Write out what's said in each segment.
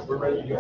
We're ready to go.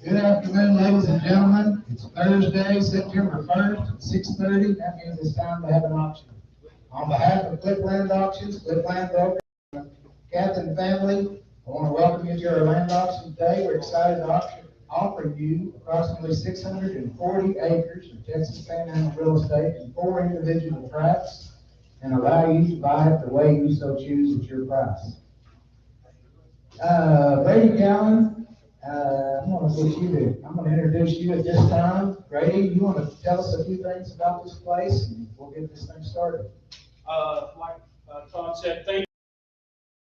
Good afternoon, ladies and gentlemen. It's Thursday, September 1st, at 6:30. That means it's time to have an auction. On behalf of Cliff Land Auctions, Cliff Land Broker, Catherine family, I want to welcome you to our land auction today. We're excited to offer you approximately 640 acres of Texas Panhandle real estate in 4 individual tracts and allow you to buy it the way you so choose at your price. Brady Callen, I'm going to introduce you at this time. Grady, you want to tell us a few things about this place, and we'll get this thing started. Like Todd said, thank you.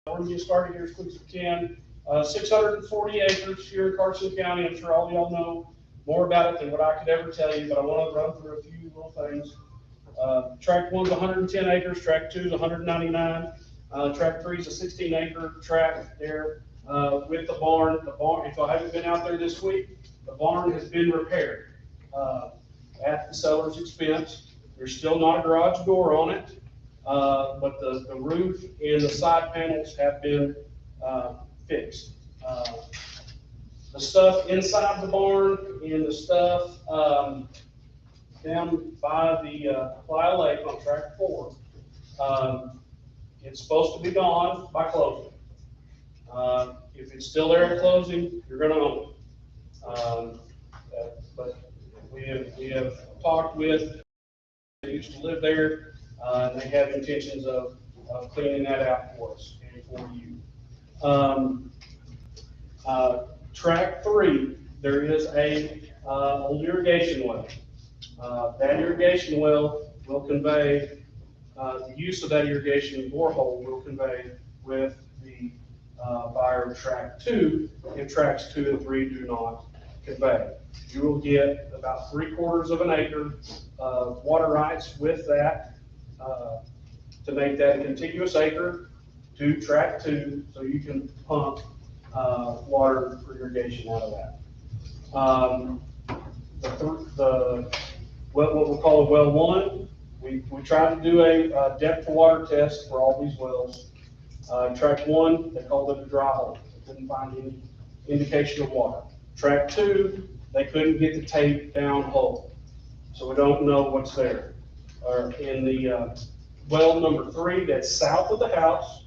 We're going to get started here as quick as we can. 640 acres here in Carson County. I'm sure all of y'all know more about it than what I could ever tell you, but I want to run through a few little things. Tract 1's 110 acres, Tract 2's 199. Tract 3's a 16-acre tract there with the barn. The barn, if I haven't been out there this week, the barn has been repaired at the seller's expense. There's still not a garage door on it, but the roof and the side panels have been fixed. The stuff inside the barn and the stuff, down by the, Fly Lake on track 4, it's supposed to be gone by closing. If it's still there at closing, you're gonna own it. But we have talked with, they used to live there, and they have intentions of cleaning that out for us and for you. Track 3, there is a old irrigation well. That irrigation well will convey, the use of that irrigation borehole will convey with the buyer of track 2, if tracks 2 and 3 do not convey. You will get about 3/4 of an acre of water rights with that, to make that a contiguous acre to track 2, so you can pump water for irrigation out of that. What we'll call a well 1, we tried to do a depth of water test for all these wells. Track 1, they called it a dry hole. They couldn't find any indication of water. Track 2, they couldn't get the tape down hole, so we don't know what's there. Or in the well number 3, that's south of the house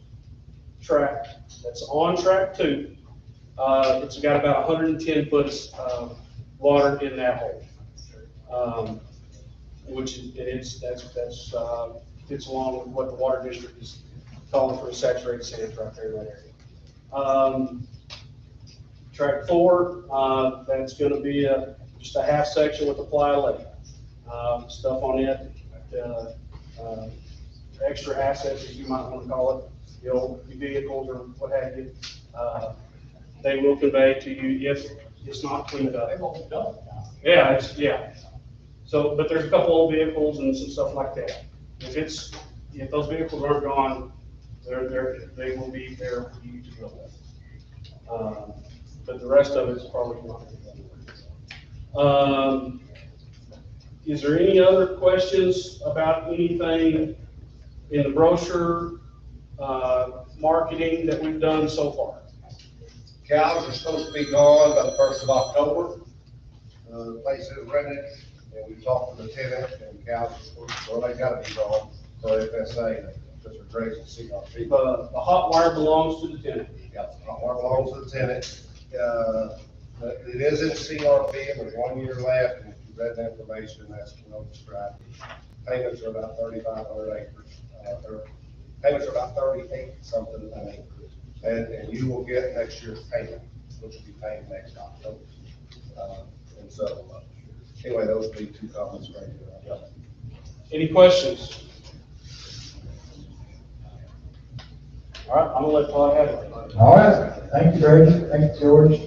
track, that's on track 2. It's got about 110 foot of water in that hole, which is fits along with what the water district is calling for the saturated sands right there in that area. Track 4, that's going to be just a half section with a Fly Lake. Stuff on it, extra assets, as you might want to call it, your vehicles or what have you. They will convey to you if it's not cleaned up. Yeah, So, but there's a couple old vehicles and some stuff like that. If those vehicles aren't gone, they will be there for you to deal with. But the rest of it's probably not. Is there any other questions about anything in the brochure, marketing that we've done so far? Cows are supposed to be gone by the 1st of October. The place is rented, and we talked to the tenant, and cows are supposed to, well, they gotta be gone for FSA, because they're grazing CRP. The hot wire belongs to the tenant. Yep, hot wire belongs to the tenant. But it is in CRP, and there's 1 year left, and if you read the information, that's, described. Payments are about 3,500 acres, payments are about 38 something an acre. And you will get next year's payment, which will be paid next October. And so, anyway, those would be 2 comments right here. Any questions? All right, I'm gonna let Todd have it. All right, thank you, Brady, thank you, George.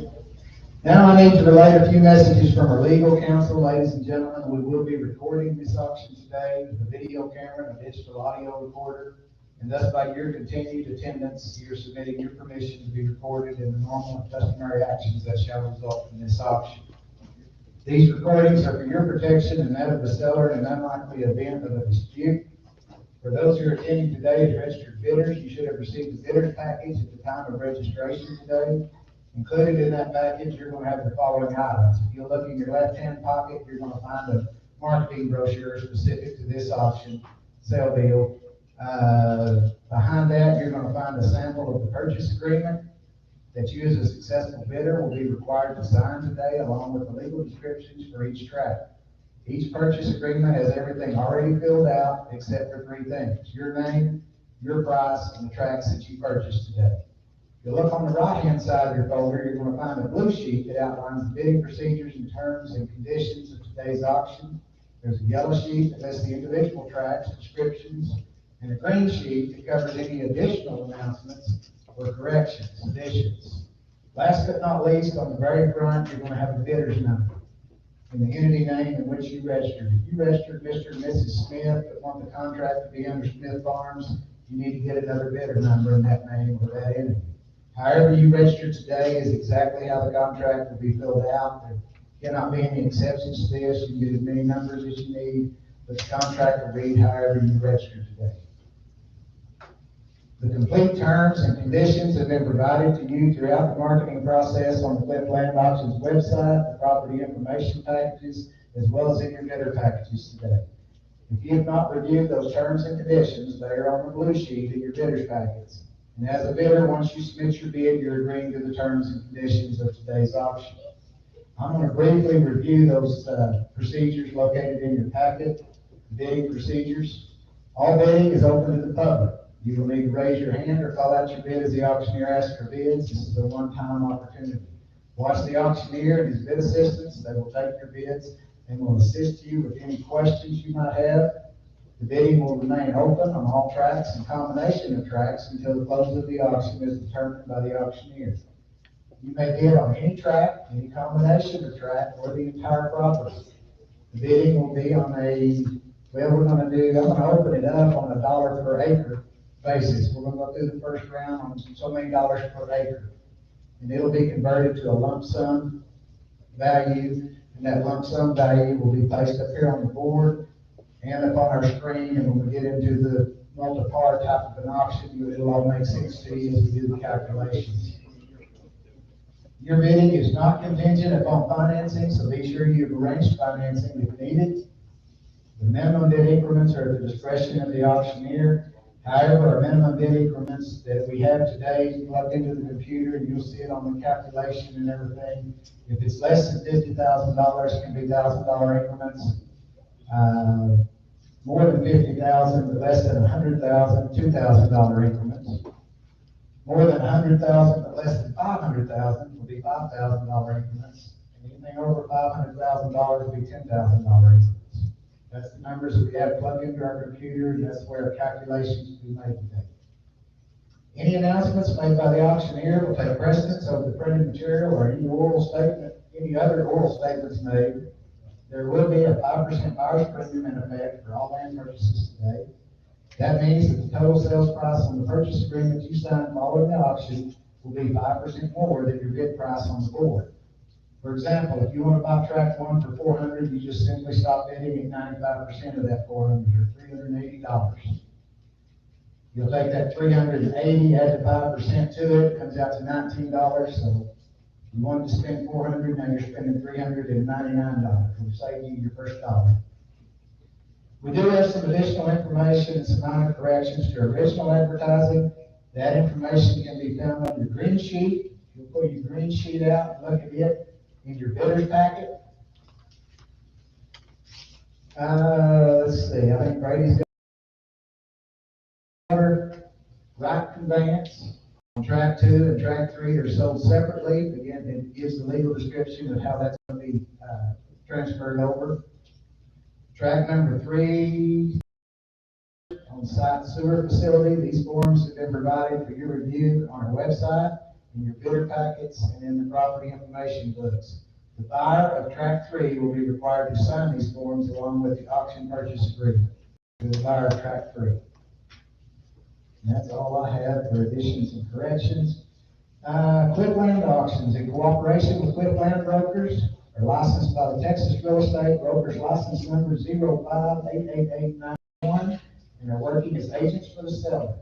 Now I need to relay a few messages from our legal counsel, ladies and gentlemen. We will be recording this auction today with a video camera and a digital audio recorder. And thus by your continued attendance, you're submitting your permission to be recorded in the normal and customary actions that shall result from this auction. These recordings are for your protection and that of the seller in an unlikely event of a dispute. For those who are attending today as registered bidders, you should have received a bidder's package at the time of registration today. Included in that package, you're going to have the following items. If you look in your left-hand pocket, you're going to find a marketing brochure specific to this auction sale deal. Behind that, you're going to find a sample of the purchase agreement that you as a successful bidder will be required to sign today, along with the legal descriptions for each track. Each purchase agreement has everything already filled out except for 3 things: your name, your price, and the tracks that you purchased today. If you look on the right-hand side of your folder, you're going to find a blue sheet that outlines the bidding procedures and terms and conditions of today's auction. There's a yellow sheet that lists the individual tracks, descriptions, and a green sheet that covers any additional announcements or corrections, additions. Last but not least, on the very front, you're going to have a bidder's number and the entity name in which you registered. If you registered Mr. and Mrs. Smith but want the contract to be under Smith Farms, you need to get another bidder number in that name or that entity. However you register today is exactly how the contract will be filled out. There cannot be any exceptions to this. You can get as many numbers as you need, but the contract will read however you register today. The complete terms and conditions have been provided to you throughout the marketing process on the Cliff Land Auctions website, the property information packages, as well as in your bidder packages today. If you have not reviewed those terms and conditions, they are on the blue sheet in your bidder's packets. And as a bidder, once you submit your bid, you're agreeing to the terms and conditions of today's auction. I'm going to briefly review those procedures located in your packet, bidding procedures. All bidding is open to the public. You will need to raise your hand or call out your bid as the auctioneer asks for bids. This is a one-time opportunity. Watch the auctioneer and his bid assistants. They will take your bids and will assist you with any questions you might have. The bidding will remain open on all tracks and combination of tracks until the close of the auction is determined by the auctioneer. You may bid on any track, any combination of track, or the entire property. The bidding will be on I'm going to open it up on $1 per acre basis. We're going to go through the first round on so many dollars per acre. And it'll be converted to a lump sum value, and that lump sum value will be placed up here on the board and up on our screen. And when we get into the multi-part type of an auction, it'll all make sense to you as we do the calculations. Your bidding is not contingent upon financing, so be sure you've arranged financing if needed. The minimum bid increments are at the discretion of the auctioneer. However, our minimum bid increments that we have today, plug into the computer and you'll see it on the calculation and everything. If it's less than $50,000, it can be $1,000 increments. More than $50,000, but less than $100,000, $2,000 increments. More than $100,000, but less than $500,000 will be $5,000 increments. And anything over $500,000 will be $10,000 increments. That's the numbers that we have plugged into our computer, and that's where our calculations will be made today. Any announcements made by the auctioneer will take precedence over the printed material or any other oral statements made. There will be a 5% buyer's premium in effect for all land purchases today. That means that the total sales price on the purchase agreement you sign following the auction will be 5% more than your bid price on the board. For example, if you want to buy tract 1 for $400, you just simply stop bidding at 95% of that $400, or $380. You'll take that $380, add the 5% to it, comes out to $19. So you wanted to spend $400, now you're spending $399. We'll save you your first dollar. We do have some additional information and some minor corrections to original advertising. That information can be found on your green sheet. You'll pull your green sheet out and look at it in your bidder's packet. Let's see, I think Brady's got right conveyance. Track 2 and track 3 are sold separately. Again, it gives the legal description of how that's going to be transferred over. Track number 3 on site sewer facility. These forms have been provided for your review on our website, in your bidder packets, and in the property information books. The buyer of track 3 will be required to sign these forms along with the auction purchase agreement to the buyer of track 3. And that's all I have for additions and corrections. Cliff Land Auctions, in cooperation with Cliff Land Brokers, are licensed by the Texas Real Estate Brokers License Number 0588891, and are working as agents for the seller.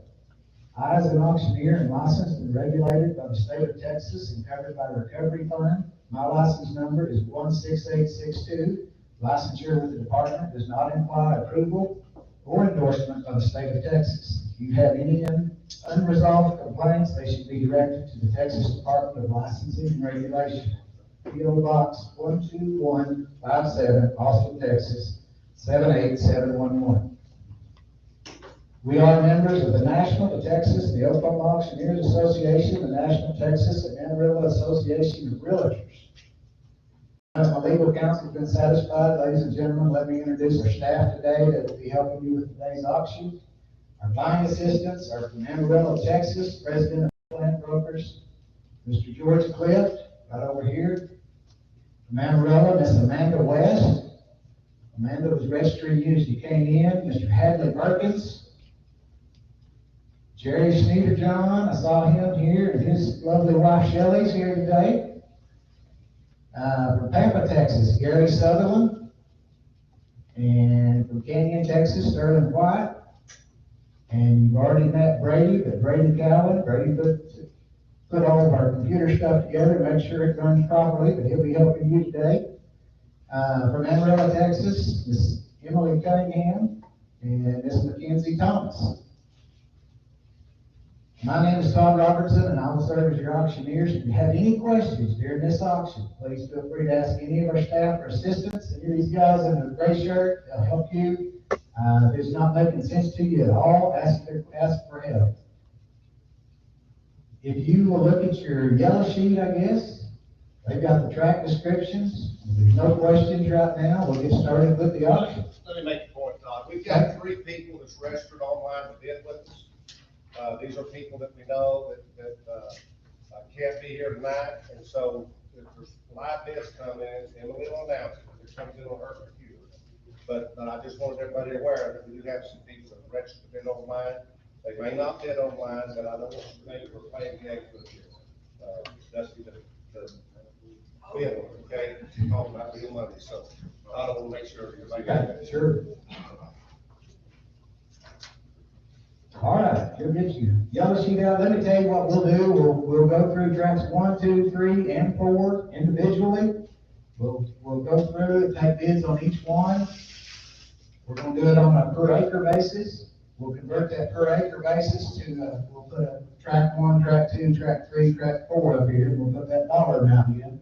I, as an auctioneer, am licensed and regulated by the state of Texas and covered by the Recovery Fund. My license number is 16862. Licensure with the department does not imply approval or endorsement by the state of Texas. If you have any unresolved complaints, they should be directed to the Texas Department of Licensing and Regulation. P.O. Box 12157, Austin, Texas 78711. We are members of the National, the Texas, the Oklahoma Auctioneers Association, the National Texas and Amarillo Association of Realtors. As my legal counsel has been satisfied, ladies and gentlemen, let me introduce our staff today that will be helping you with today's auction. Our buying assistants are from Amarillo, Texas, President of Land Brokers, Mr. George Clift, right over here. From Amarillo, Ms. Amanda West. Amanda was registering you as you came in. Mr. Hadley Perkins. Jerry Schneider-John, I saw him here, and his lovely wife Shelley's here today. From Pampa, Texas, Gary Sutherland. And from Canyon, Texas, Sterling White. And you've already met Brady, but Brady Calvin, Brady put all of our computer stuff together, make sure it runs properly, but he'll be helping you today. From Amarillo, Texas, Miss Emily Cunningham and Miss Mackenzie Thomas. My name is Todd Robertson, and I will serve as your auctioneer. If you have any questions during this auction, please feel free to ask any of our staff or assistants. And these guys in the gray shirt, they'll help you. If it's not making sense to you at all, ask for help. If you will look at your yellow sheet, I guess, they've got the track descriptions. If there's no questions right now, we'll get started with the auction. Let me make a point, Todd. We've got 3 people that's registered online to bid with us. These are people that we know that can't be here tonight, and so if there's live bids come in, Emily will announce it, if it comes in on her computer. But I just wanted everybody aware that we do have some people that registered to bid online. They may not bid online, but I don't want you to think we're playing games with you. That's the bid, okay? Talking about real money, so I want to make sure everybody got that. Sure. All right, you'll get your yellow sheet out. Let me tell you what we'll do. We'll go through tracks 1, 2, 3, and 4 individually. We'll go through and take bids on each one. We're going to do it on a per acre basis. We'll convert that per acre basis to, we'll put a track 1, track 2, track 3, track 4 up here. We'll put that dollar amount in.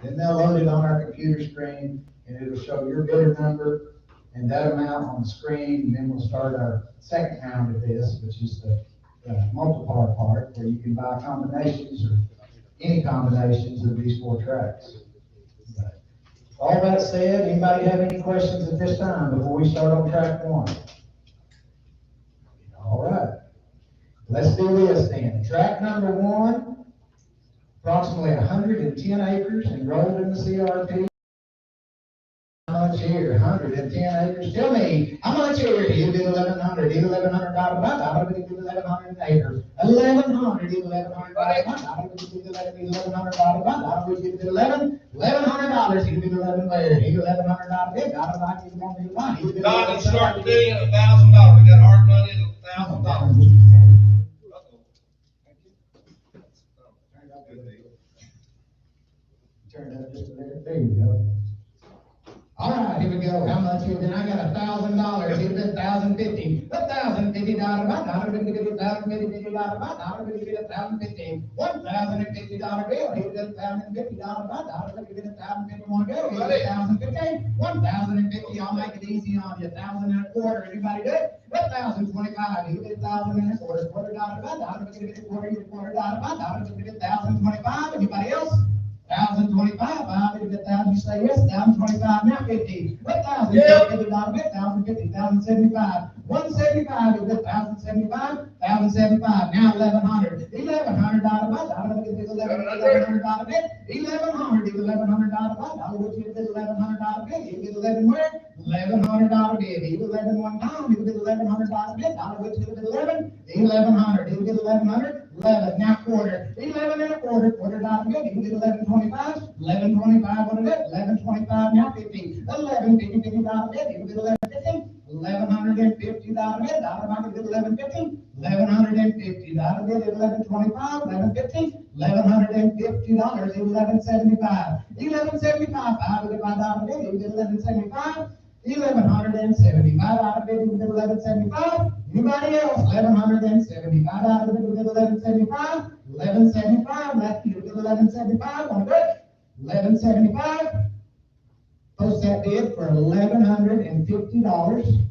Then they'll load it on our computer screen, and it'll show your bidder number and that amount on the screen. And then we'll start our second round of this, which is the multiplier part, where you can buy combinations or any combinations of these 4 tracks. But all that said, anybody have any questions at this time before we start on track 1? All right, let's do this then. Track number 1, approximately 110 acres enrolled in the CRP. How much here? 110 acres. Tell me, how much here? You did 1,100. You 1,100 dollar by dollar. You did 1,100 an acre. 1,100. You 1,100 dollar by dollar. You did 1,100 dollar by dollar. You did 1,100 dollars. You did 11 where? You 1,100 dollar big dollar. Like you want me to buy. God, you start the day at $1,000. We got hard money at $1,000. Turn that just a little. There you go. All right, here we go. How much here? Then I got $1,000. Here's $1,050. $1,050 by dollar. $1,050 by dollar. $1,050. $1,050 bill. Here's $1,050 by dollar. Look at this. $1,051 bill. Here's $1,050. $1,050. I'll make it easy on you. $1,025. Anybody do it? $1,025. Here's $1,025. $1 by dollar. Look at this. $1 by dollar. Look at this. $1,025. Anybody else? 1,025, you say yes, 1,025, now 50. 1,000, Yeah. $50, 1,050, 1,075. 175, you get 1,075, 1,075, now 1,100. $1,100 by dollar, look at this $1,100 bid. $1,100, $1,100 by dollar, what you get $1,100 bid? You get 11 where? $1,100 bid. You get 11 one time, you get $1,100 bid. Dollar, what you get 11? $1,100. You get 1,100. 11, now quarter. 11 and a quarter, $quarter bid. You get 11.25. 11.25, what is it? 11.25, now 50. 11.50, $50 bid. You get 11.50. $1,150 bid. Dollar market is $1,150. $1,150 bid. 11.25. 11.50. $1,150 is $1,175. $1,175. $5 bid. You get 11.75. $1,175 bid. You get 11.75. Anybody else? $1,175 bid. You get 11.75. 11.75. Left you get 11.75. Want to good? 11.75. Post that bid for $1,150.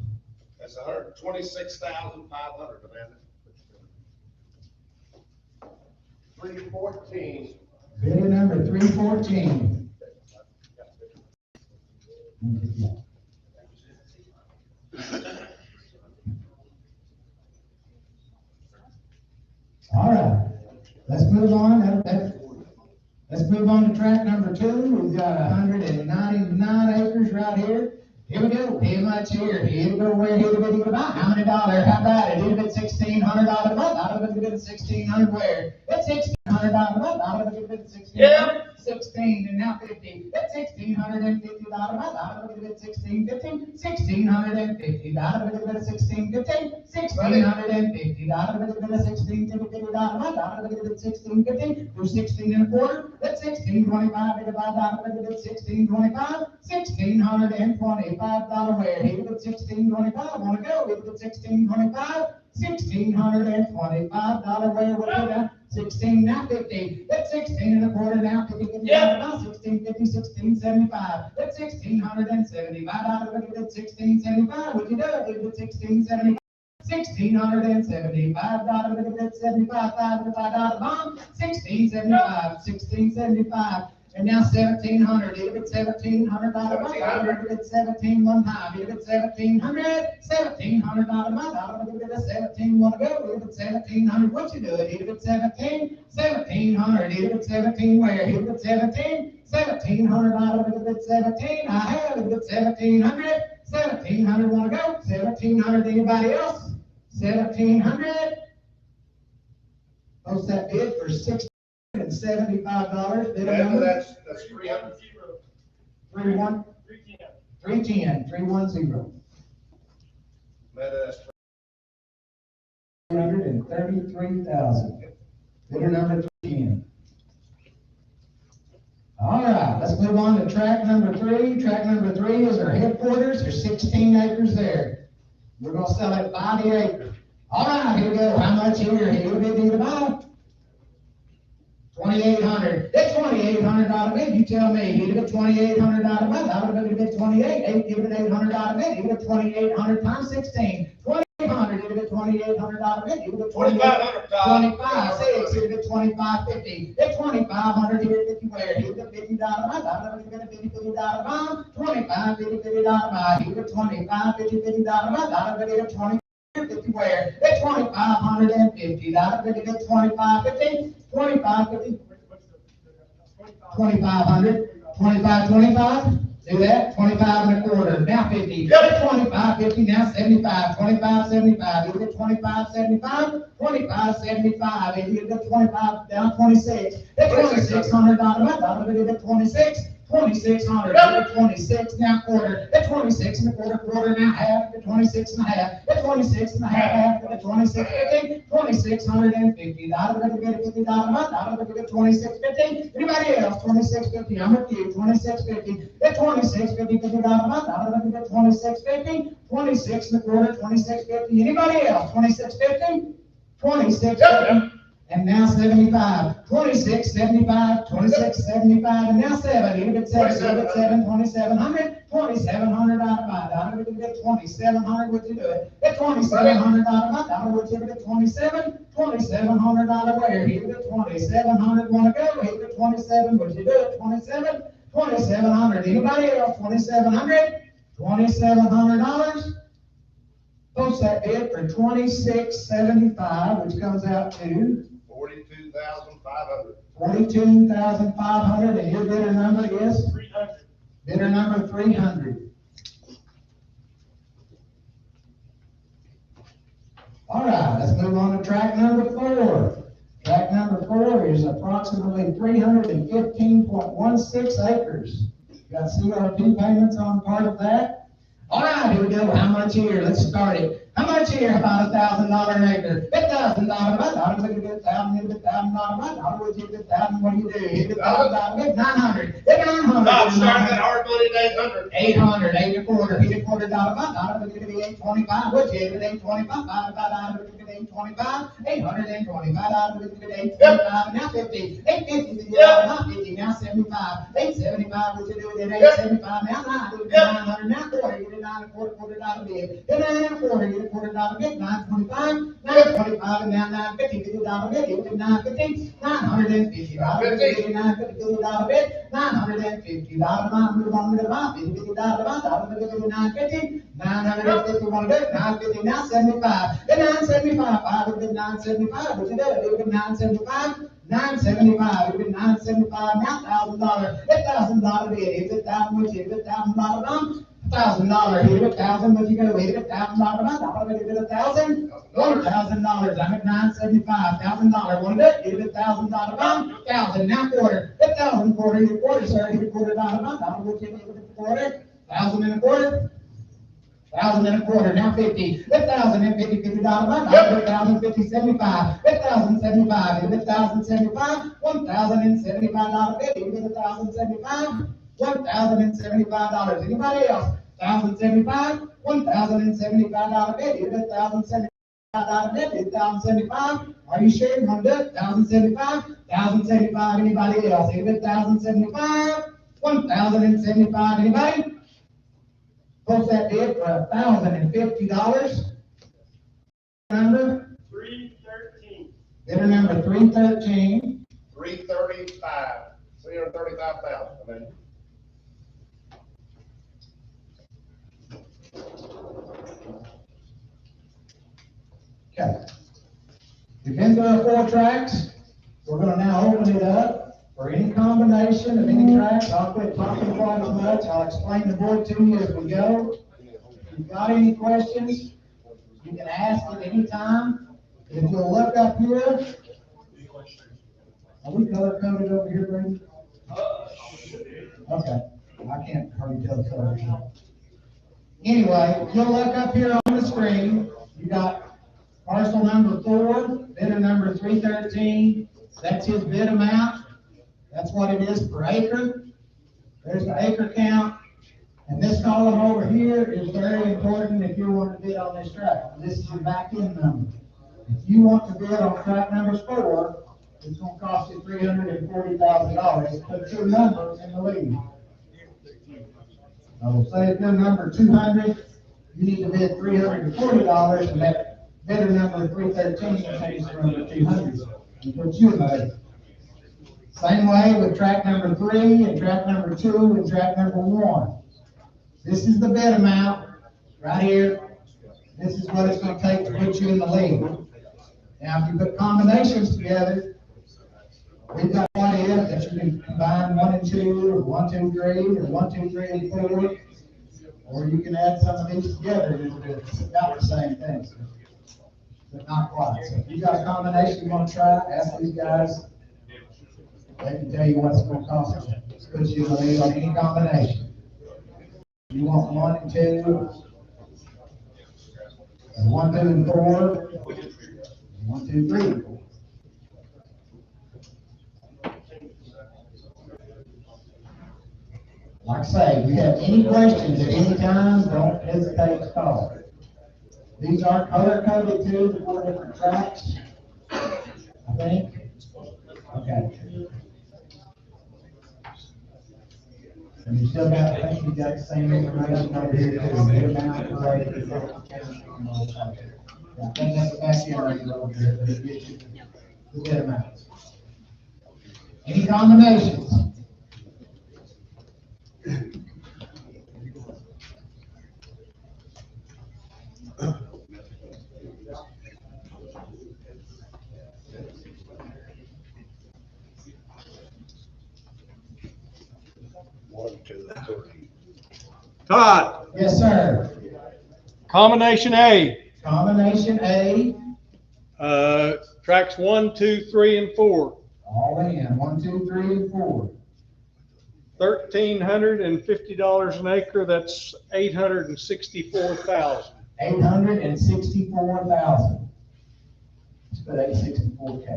That's $126,500, Amanda. 314. Bidder number 314. All right, let's move on. Let's move on to track number 2. We've got 199 acres right here. Here we go. How much here? Here we go. Where? Here we go. How many dollars? How about it? Here it's $1,600 a month. I don't know if it's $1,600 where. It's $1,600 a month. I don't know if it's $1,600. Yeah. 16, and now 50. That's $1,650. Look at it, 16, 15, $1,650. Look at it, 16, 15, $1,650. Look at it, 16, 50, $50. Look at it, 16, 15, do 16 and a quarter. That's 16.25 divided by look at it, 16.25, $1,625. Where? Here, look at 16.25. Want to go? Look at 16.25. $1,625 where we put down 16 now 50. That's 16 and a quarter now 50 now 1650 1675. That's $1,675. Look at that 1675. What you do? Look at 1675. $1,675. Look at that 75 $5 bomb. 1675. 1675. And now 1,700. Look at $1,700. Look at 17 one time. Look at 1,700. $1,700. Look at 17 want to go. Look at 1,700. What you do? Look at 17. 1,700. Look at 17 where? Look at 17. $1,700. Look at 17. I have. Look at 1,700. 1,700 want to go. 1,700. Anybody else? 1,700. Post that bid for $675. That's 300. 310. 310. That's 333,000. Bidder number 310. All right, let's move on to track number 3. Track number 3 is our headquarters. There's 16 acres there. We're gonna sell it by the acre. All right, here we go. How much here? Here we go. About $2,800. That's $2,800 bid. You tell me. You give it $2,800 bid. I would have given it 28. Give it $800 bid. You give it 2,800 times 16. 2,800. You give it $2,800 bid. You give it 2,500. 25. 6. You give it 2,550. It's 2,500. Here 50 where? You give it $50 bid. I would have given it $50 bond. 25. $50 bond. You give it 25. $50 bond. I would have given it 20. Where? It's $2,550. That's going to get 2550. 2550. 2,500. 2525. Do that. 25 and a quarter. Now 50. 2550. Now 75. 2575. You get 2575. 2575. And you get 25 down 26. That's $2,600. I'm going to get 26. 2,600. 26 now quarter. That's 26 and a quarter. Quarter now half. 26 and a half. That's 26 and a half. That's 2650. 2,650. I'm going to get $50. I'm going to get 2650. Anybody else? 2650. I'm with you. 2650. That's 2650. $50. I'm going to get 2650. 26 and a quarter. 2650. Anybody else? 2650. 2650. And now 75, 26, 75, 26, 75, and now 7. You get 7, 7, 2,700, $2,700 out of it. You get 2,700. What you do it? Get $2,700 out of it. You get 27, $2,700 where? You get 2,700. Want to go? You get 27. What you do it? 27, 2,700. Anybody else? 2,700, $2,700. Post that bid for $2,675, which comes out to 42,500. 42,500, and your bidder number is? 300. Bidder number 300. All right, let's move on to track number 4. Track number 4 is approximately 315.16 acres. Got CRP payments on part of that. All right, here we go. How much here? Let's start it. How much here? About $1,000 an acre. $1,000. $1,000. Look at $1,000. $1,000. Would you get $1,000? What do you do? You get $1,000. Get $900. Get $900. Stop starting that hard money at 800. 800. 8 a quarter. $8 a quarter. $1. Look at the 825. Would you get 825? $5. Look at 825. 825. Look at 825. Now 50. 850. Not 50. Now 75. 875. Would you do it at 875? Now 9. Look at 900. Now quarter. Get it 9 a quarter. $1 bid. Get 9 and a quarter. Get $1 bid. 925. 925. And now 950. $50 bid. Get 950. $950. $950 bid. $950. Move on to the $50. $50. $950. $950. Want to do it? $950. Now 75. Get 975. 5. Look at 975. What you do? Look at 975. $975. Look at 975. Now $1,000. $1,000 bid. If $1,000, which is $1,000 bump. $1,000, hit it, 1,000, what you go, hit it, $1,000, hit it, 1,000, $1,000, I'm at $975, $1,000, one it, hit it, $1,000, 1,000, now quarter, 1,000 quarter, hit a quarter, sir, hit a quarter, $1, what you hit a quarter, 1,000 and a quarter, 1,000 and a quarter, now 50, 1,000 and 50, $50, 1,000, 50, 75, 1,000, 75, hit it, 1,000, 75, $1,075, 50, hit it, 1,075, $1,075. Anybody else? 1,075, $1,075 bid. Hit it, $1,075 bid. Hit 1,075. Are you sure you want to do it? 1,075, 1,075. Anybody else? Hit it, 1,075, $1,075. Anybody? Post that bid for $1,050. Number 313. bidder number 313. 335, 335,000, I mean. Okay. We've been through 4 tracks. We're gonna now open it up for any combination of any tracks. I'll quit talking quite as much. I'll explain the board to you as we go. If you've got any questions, you can ask at any time. If you'll look up here. Are we color coded over here, Brady? Okay. I can't hardly tell the colors. Anyway, if you'll look up here on the screen, you got parcel number 4, bidder number 313. That's his bid amount. That's what it is per acre. There's the acre count. And this column over here is very important if you want to bid on this track. This is your back end number. If you want to bid on track number 4, it's going to cost you $340,000 to put your number in the lead. I will say if your number 200, you need to bid $340, and that bidder number 313 will change to number 200 and put you in the lead. Same way with track number 3 and track number 2 and track number 1. This is the bid amount right here. This is what it's going to take to put you in the lead. Now, if you put combinations together, we've got what if that you can combine 1 and 2, or 1, 2, 3, or 1, 2, 3, and 4, or you can add some of these together and it's about the same thing, but not quite. So if you got a combination you want to try, ask these guys. They can tell you what it's going to cost you. Put you in the lead on any combination. You want 1 and 2, and 1, 2, and 4, 1, 2, 3, and 4. Like I say, if you have any questions at any time, don't hesitate to call. These are color coded too, the 4 different tracks, I think. Okay. And you still got, I think you got the same information over here too. The amount of rate, I think that's the back end rate over here, but it gives you the bid amount. Any combinations? Todd, Yes, sir. combination A, Combination A, tracks 1, 2, 3, and 4. all in, 1, 2, 3, and 4. $1,350 an acre, that's $864,000. 864,000. Let's put 864K.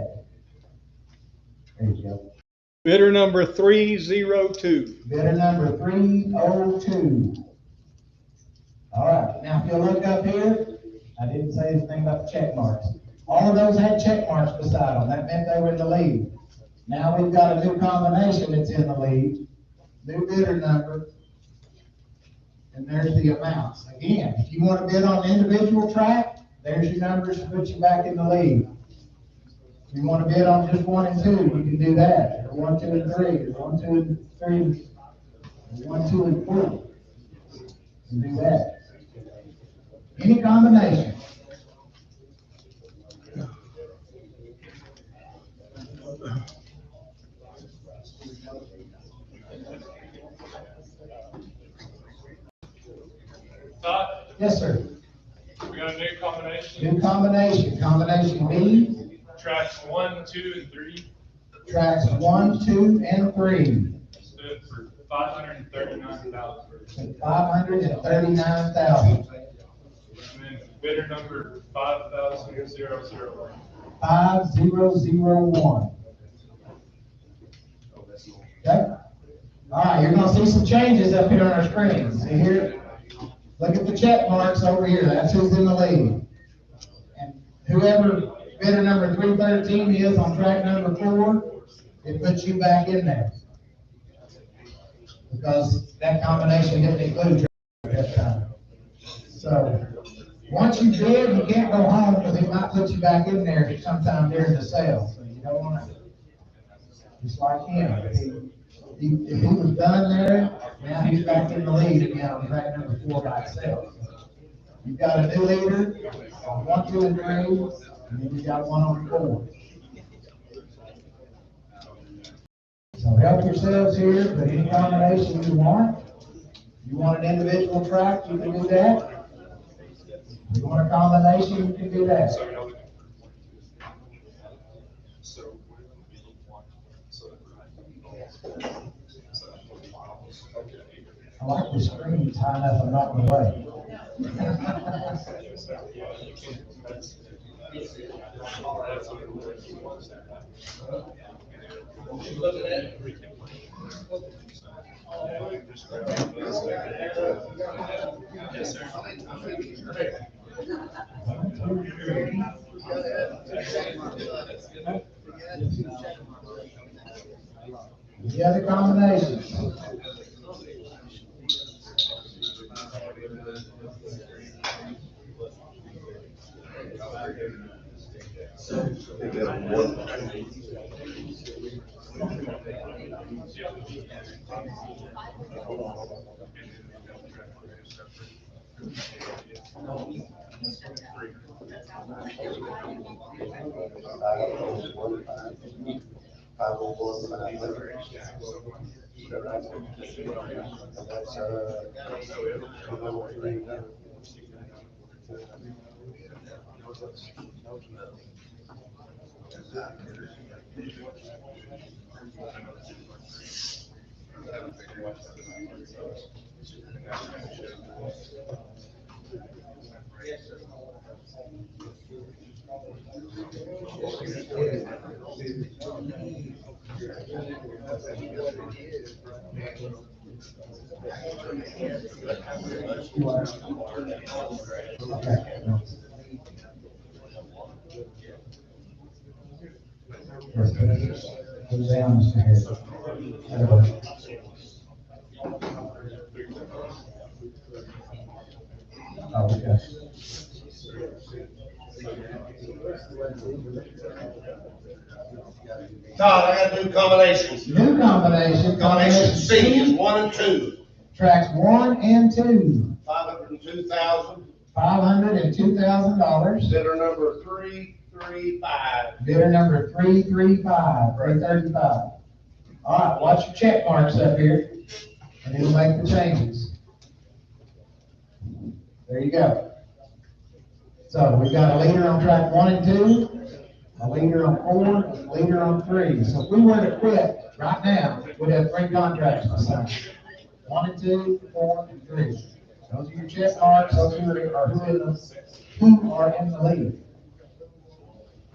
There you go. Bidder number 302. Bidder number 302. All right, now if you'll look up here, I didn't say anything about the check marks. All of those had check marks beside them. That meant they were in the lead. Now we've got a new combination that's in the lead, new bidder number, and there's the amounts. Again, if you want to bid on an individual track, there's your numbers to put you back in the lead. If you want to bid on just 1 and 2, you can do that. Or 1, 2, and 3, or 1, 2, and 3, or 1, 2, and 4. You can do that. Any combination. Todd, Yes, sir. we got a new combination, New combination, combination B, tracks 1, 2, and 3, tracks 1, 2, and 3, stood for 539,000. 539,000. And then bidder number 5,001. 5001. Okay? All right, you're gonna see some changes up here on our screen. See here? Look at the check marks over here. That's who's in the lead. And whoever bidder number 313 is on track number 4, it puts you back in there. Because that combination didn't include track at that time. So, once you bid, you can't go home because it might put you back in there sometime during the sale. So you don't want to, just like him. If he was done there, now he's back in the lead again on track number 4 by itself. You've got a new leader on 1, 2, and 3, and then you've got one on 4. So help yourselves here, put any combination you want. You want an individual track, you can do that. You want a combination, you can do that. I like the screen high enough I'm not in the way. Yes, sir. The other combinations. Goes down, Mr. Harris. Oh, okay. Todd, I got new combinations. New combination. Combination C is 1 and 2, Tracks 1 and 2. 502,000. $502,000. Bidder number 335. Bidder number 335, 335. All right, watch your check marks up here, and it'll make the changes. There you go. So we've got a leader on track 1 and 2, a leader on 4, a leader on 3. So if we were to quit right now, we'd have 3 contracts to sign. 1 and 2, 4, and 3. Those are your check marks. Those are who are in the lead.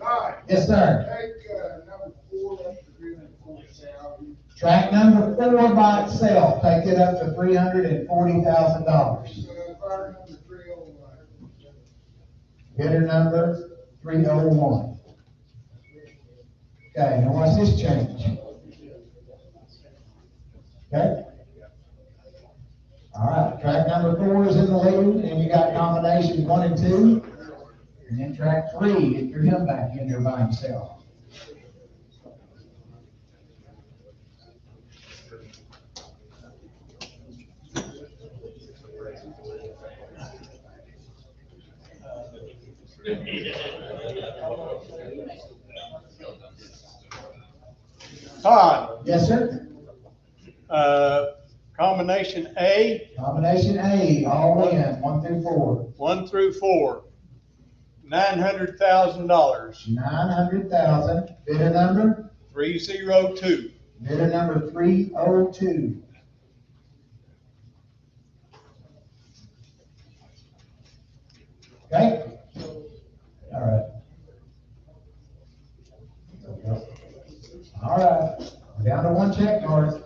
All right. Yes, sir. Take, number 4, that's the 340,000. Track number 4 by itself, take it up to $340,000. Fire number 301. Bidder number 301. Okay, now watch this change. Okay? All right, track number 4 is in the lead, and you got combination 1 and 2. And then track 3, get your him back in there by himself. Todd, Yes, sir? combination A A, Combination A, all in, 1 through 4. 1 through 4, $900,000. 900,000. Bidder number? 302. Bidder number 302. Okay? All right. All right, we're down to 1 check mark.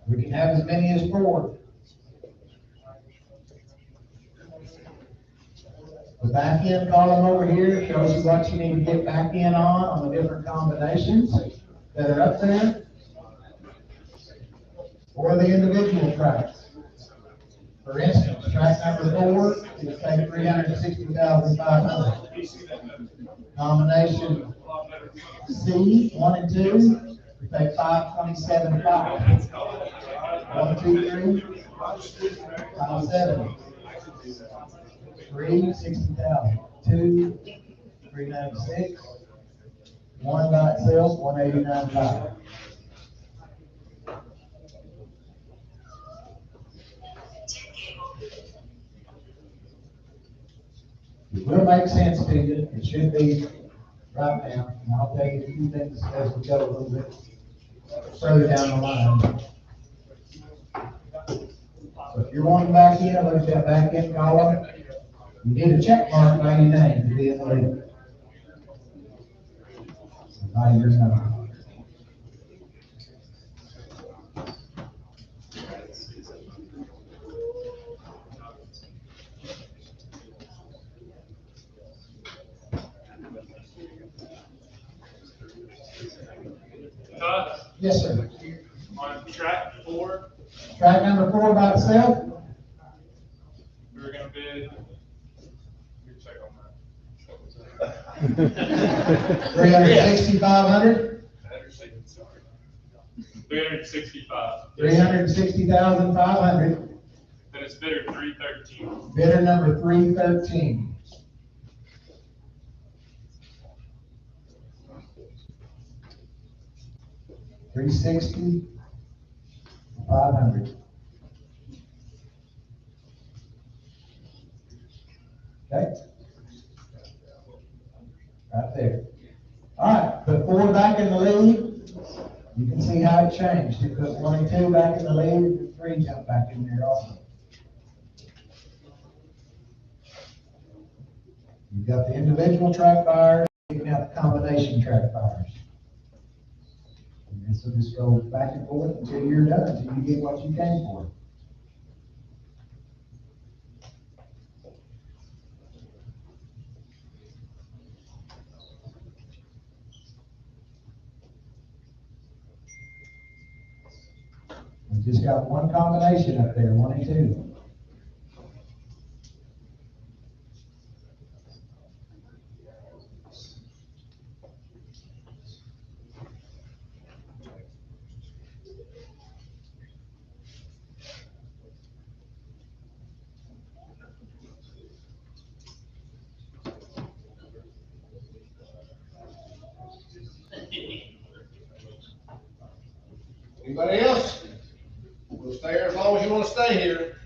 We can have as many as 4. The back end column over here shows you what you need to get back in on the different combinations that are up there, or the individual tracks. For instance, track number 4 is say 360,500. Combination C, 1 and 2, we take 527.5. 1, 2, 3, 570. 3, 60,000. 2, 396. 1 by itself, 189.5. It will make sense to you. It should be right now. And I'll tell you a few things as we go a little bit further down the line. So if you're wanting back in, look at that back end column. You need a check mark by your name to be in the lead. By your number. Todd, Yes, sir. on track 4, Track number 4 by itself. we were gonna bid, your check on that. 360,500. 365. 360,500. Then it's bidder 313. Bidder number 313. $360,500. Okay? Right there. All right, put 4 back in the lead. You can see how it changed. You put 1 and 2 back in the lead, and 3 jump back in there also. You've got the individual track buyers, you've got the combination track buyers. And so just go back and forth until you're done, until you get what you came for. We just got 1 combination up there, 1 and 2. Anybody else? We'll stay here as long as you want to stay here.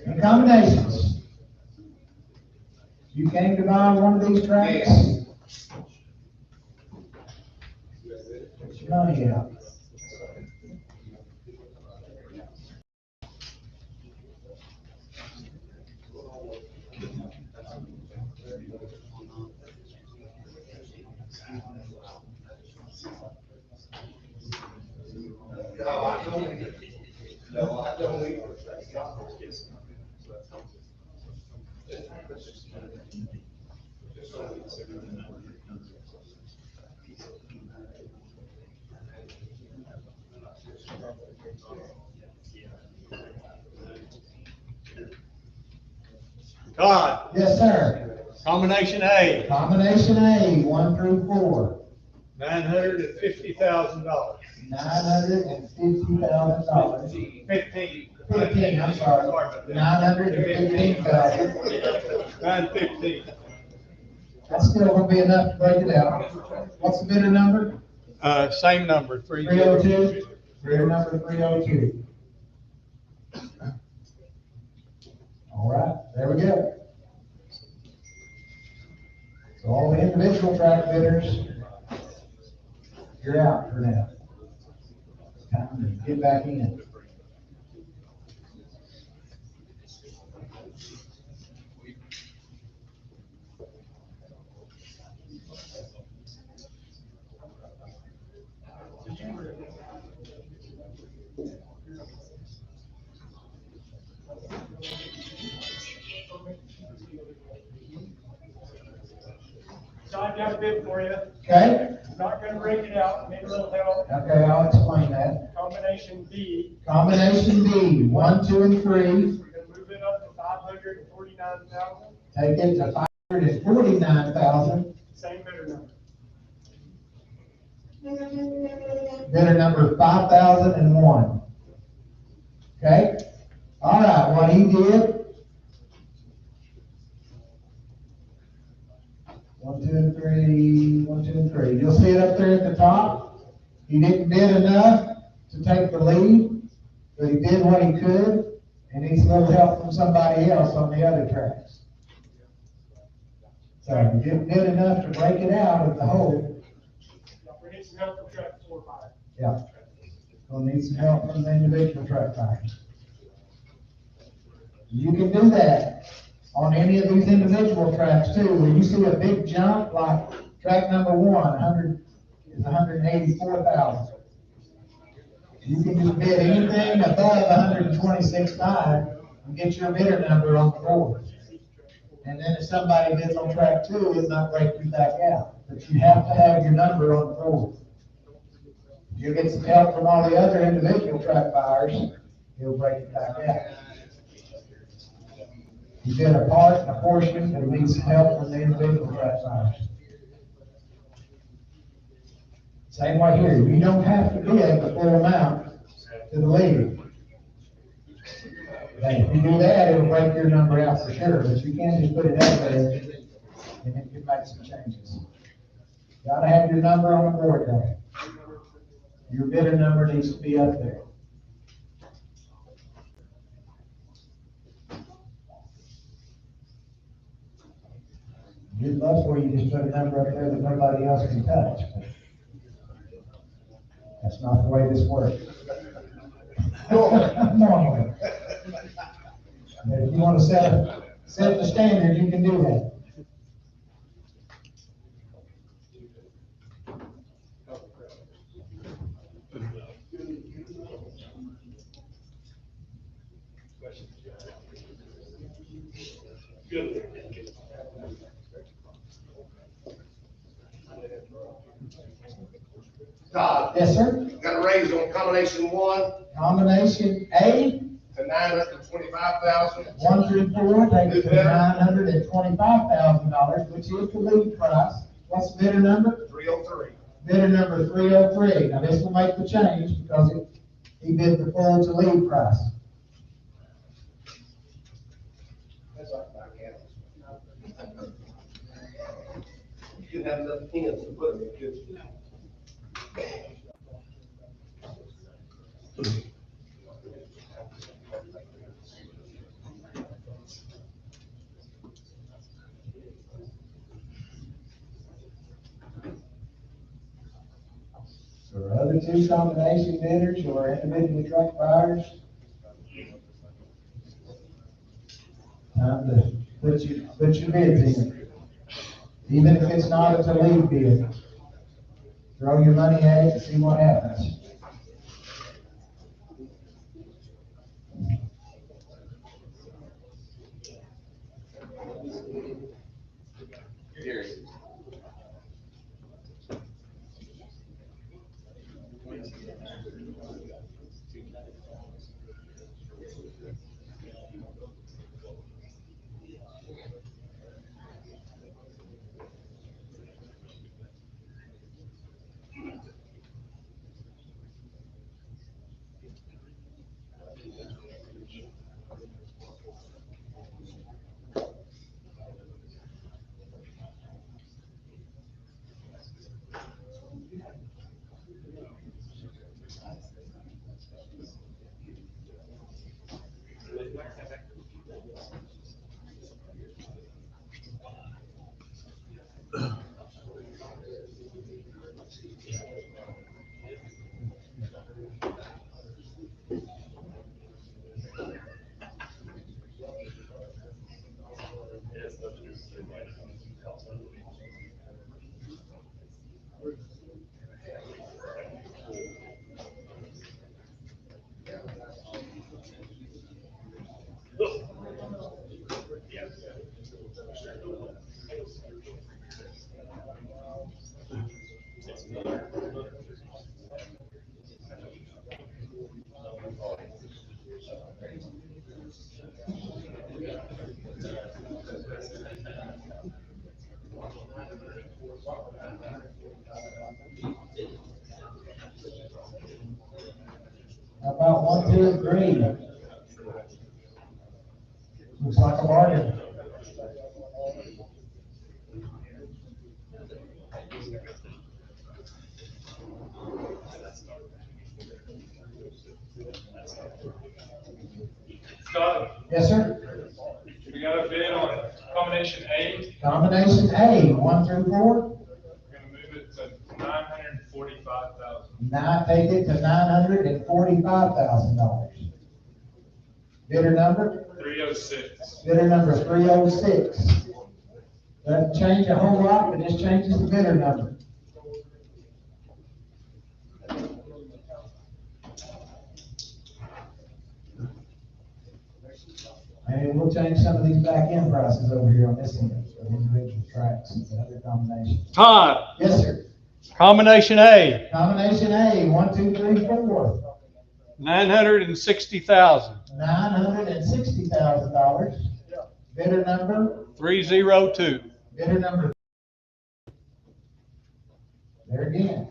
And combinations. You came to buy one of these tracks? Put your money out. No, I don't either. Todd, Yes, sir. Combination A, Combination A, 1 through 4, $950,000. $950,000. 15. 15, I'm sorry, 915,000. 915. That's still gonna be enough to break it out. What's the bidder number? Same number, 302. Bidder number 302. All right, there we go. So all the individual track bidders, you're out for now. Time to get back in. So I've got a bid for you. Okay? Not gonna break it out, need a little help. Okay, I'll explain that. Combination B, Combination B, 1, 2, and 3, we're gonna move it up to 549,000, take it to 549,000. same bidder number. Bidder number 5,001. Okay? All right, what he did. 1, 2, and 3, 1, 2, and 3. You'll see it up there at the top. He didn't bid enough to take the lead, but he did what he could, and needs a little help from somebody else on the other tracks. So he didn't bid enough to break it out of the hole. We need some help from track 4 5. Yeah. We'll need some help from the individual track tires. You can do that on any of these individual tracks too. When you see a big jump, like track number 100 is 184,000. You can just bid anything above 126.5 and get your bidder number on the board. And then if somebody bids on track 2, it'll not break you back out. But you have to have your number on the board. You'll get some help from all the other individual track buyers, he'll break it back out. You bid a portion, but it needs some help from the individual track buyers. Same way here, you don't have to bid the full amount to the leader. But if you do that, it'll break your number out for sure, but you can't just put it out there and it can make some changes. Gotta have your number on the board though. Your bidder number needs to be up there. You'd love for you just put a number up there that nobody else can touch, but that's not the way this works. Normally. But if you want to set the standard, you can do that. Todd, Yes, sir. got a raise on combination 1 Combination A, to 925,000. 1 through 4, take it to $925,000, which is the lead price. What's the bidder number? 303. Bidder number 303. Now this will make the change because he bid the full to lead price. That's like my cat. You didn't have enough pins to put them in, did you? So our other 2 combination bidders or individual truck buyers, time to put your bids in. Even if it's not a lead bid, throw your money at it and see what happens. How about 1, 2, and 3? Looks like a bargain. Scott, Yes, sir. we got a bid on combination A. Combination A, 1 through 4. We're gonna move it to 945,000. Now take it to $945,000. Bidder number? 306. Bidder number 306. Doesn't change a whole lot, but just changes the bidder number. And we'll change some of these back end prices over here on this end, for individual tracks and the other combinations. Todd, Yes, sir. combination A, Combination A, 1, 2, 3, 4. 960,000. $960,000. Bidder number? 302. Bidder number. There again.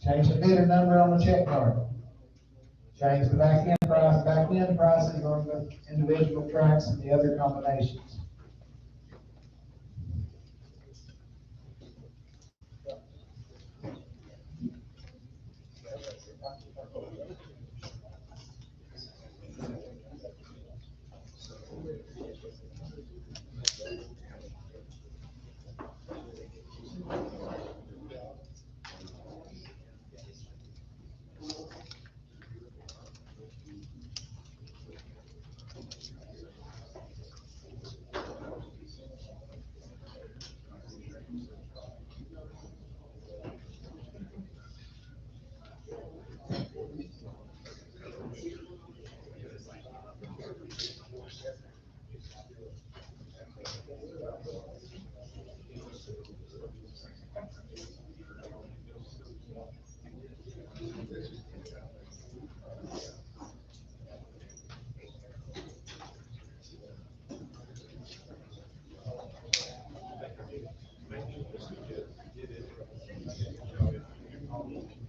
Change the bidder number on the check card. Change the back end prices on the individual tracks and the other combinations.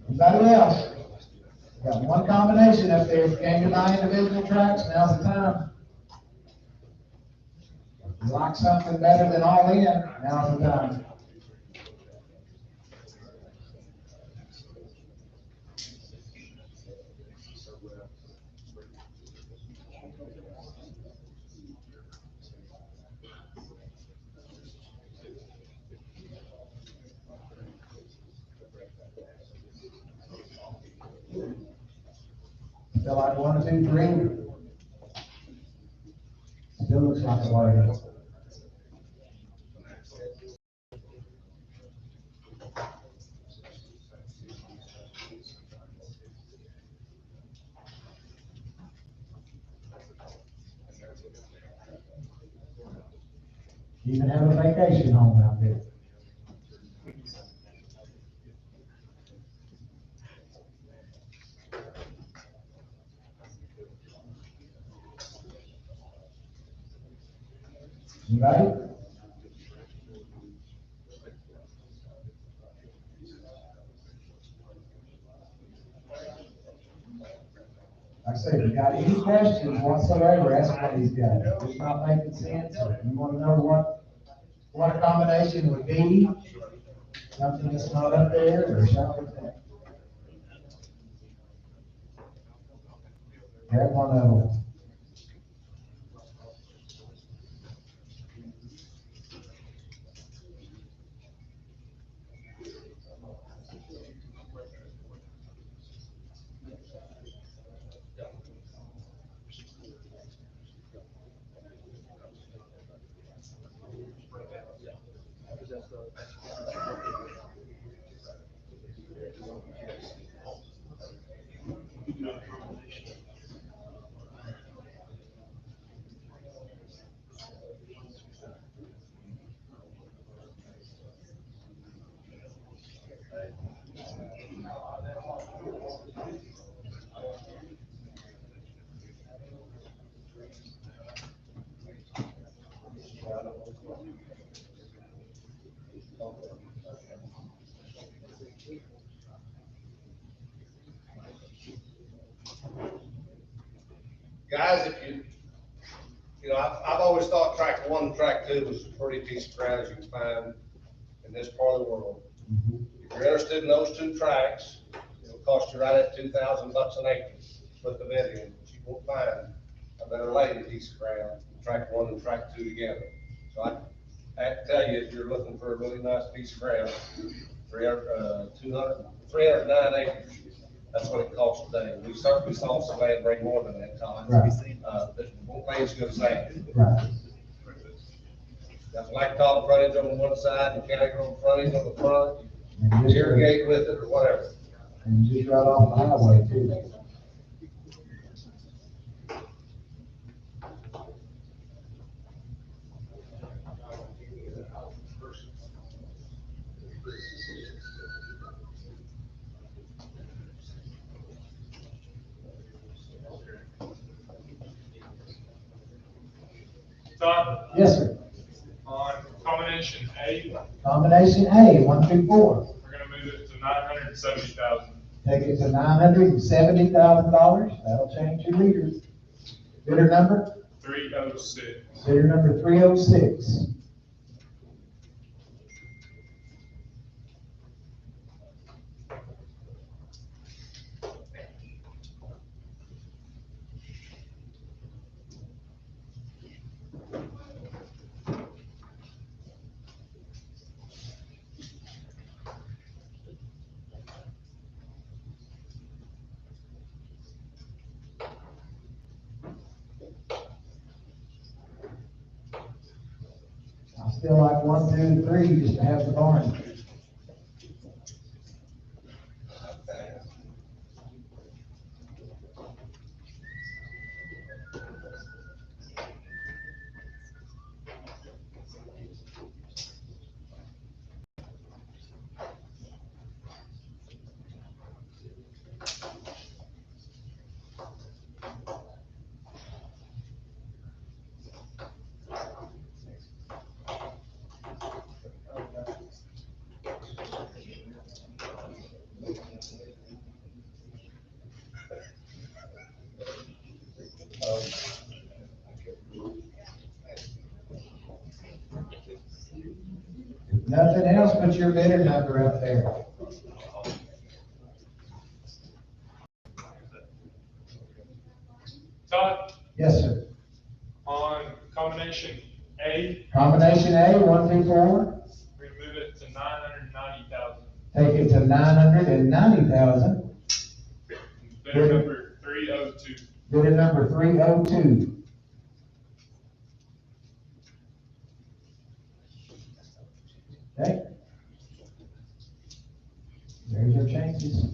Anybody else? Got one combination up there. If you came to buy individual tracks, now's the time. If you like something better than all in, now's the time. Feel like 1, 2, 3. Still looks like a bargain. You even have a vacation home out there. You ready? Like I said, if you got any questions whatsoever, ask one of these guys. If it's not making sense, or you want to know what a combination would be, something that's not up there, or something like that. Grab one of them. Guys, I've always thought track 1 and track 2 was a pretty piece of ground as you can find in this part of the world. If you're interested in those 2 tracks, it'll cost you right at $2,000 an acre to put the bid in, but you won't find a better laid piece of ground than track 1 and track 2 together. So I can tell you, if you're looking for a really nice piece of ground, 309 acres, that's what it costs today. We certainly saw some land bring more than that, Todd. Right. But won't pay as good as that. Right. Got blacktop frontage on one side, mechanical frontage on the front, And just, irrigate with it or whatever. and just right off the highway too. Todd, Yes, sir. on combination A, Combination A, 1 through 4. we're gonna move it to 970,000. Take it to $970,000. That'll change your leaders. Bidder number? 306. Bidder number 306. I still like 1, 2, and 3 just to have the barn. If nothing else, put your bidder number up there. Todd, Yes, sir. on combination A, Combination A, 1 through 4. we're gonna move it to 990,000. Take it to 990,000. Bidder number 302. Bidder number 302. Okay? There's your changes.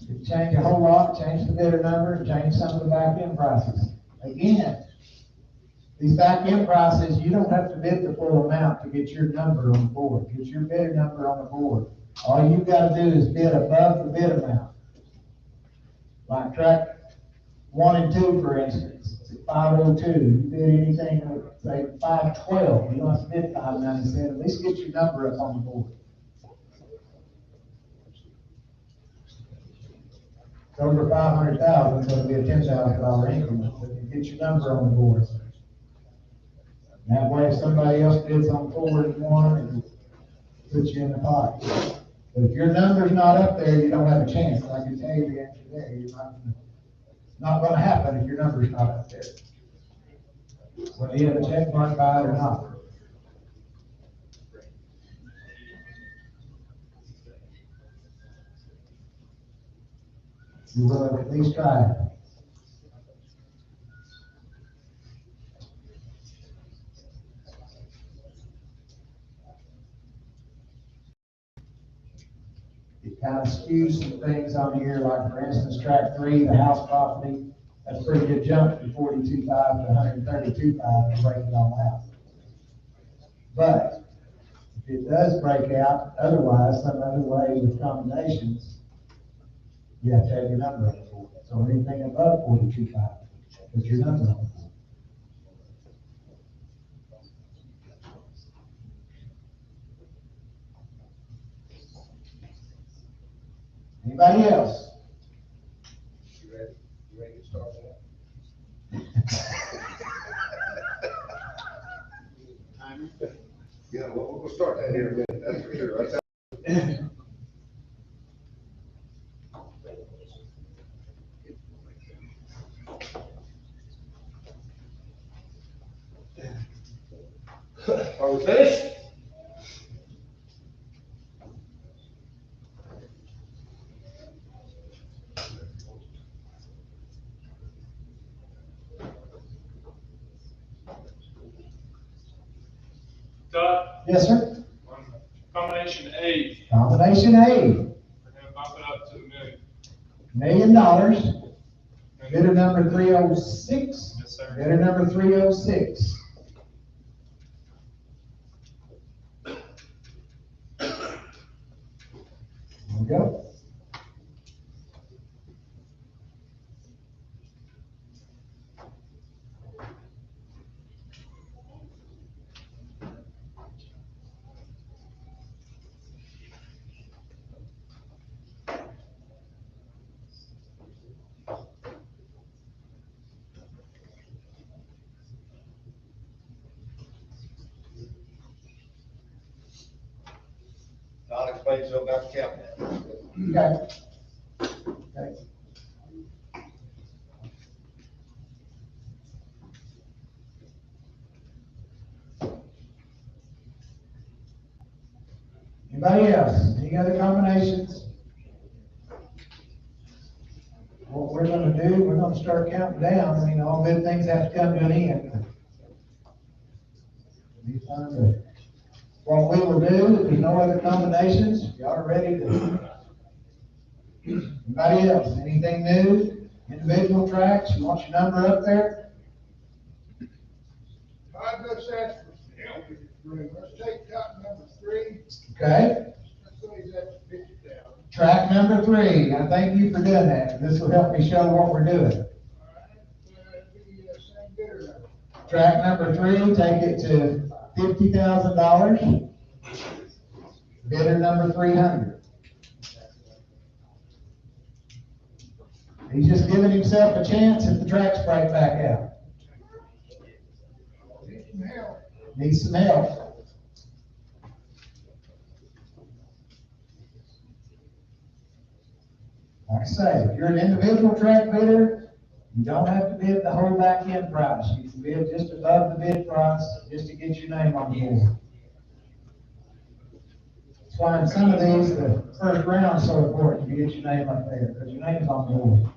You change a whole lot, change the bidder number, and change some of the back end prices. Again, these back end prices, you don't have to bid the full amount to get your number on the board, get your bidder number on the board. All you've got to do is bid above the bid amount. Like track 1 and 2, for instance, it's at 502, you bid anything, say 512, you don't have to bid 597, at least get your number up on the board. It's over 500,000, so it'll be a $10,000 increment, but you get your number on the board. And that way, if somebody else bids on 4 and 1, it puts you in the pot. But if your number's not up there, you don't have a chance. I can tell you the answer there. It's not gonna happen if your number's not up there. Whether you have a check mark by it or not. You will have at least tried it. It kind of skews some things on here, like for instance, track 3, the house property, that's a pretty good jump from 42.5 to 132.5 to break it all out. But if it does break out, otherwise, some other way with combinations, you have to have your number on the board. So anything above 42.5, put your number on the board. Anybody else? You ready? You ready to start that? here in a minute, that's for sure. That's Are we finished? Todd, Yes, sir. on combination A, Combination A, we're gonna bump it up to $1 million. $1 million. Bidder number 306. Yes, sir. Bidder number 306. There we go. I'll explain to you about the countdown. Okay. Okay. Anybody else? Any other combinations? What we're gonna do, we're gonna start counting down. I mean, all good things have to come to an end. Be fun to- What we will do, if there's no other combinations, y'all are ready to. Anybody else? Anything new? Individual tracks? You want your number up there? I just asked for help with this room. Let's take cut number 3. Okay. Let's say that's 50,000. Track number 3. I thank you for doing that. This will help me show what we're doing. All right, the same bidder number. Track number 3, take it to $50,000. Bidder number 300. He's just giving himself a chance if the tracks break back out. Need some help. Needs some help. Like I say, if you're an individual track bidder, you don't have to bid the whole back end price. You can bid just above the bid price just to get your name on the board. That's why in some of these, the first round is so important, you get your name up there, because your name's on the board.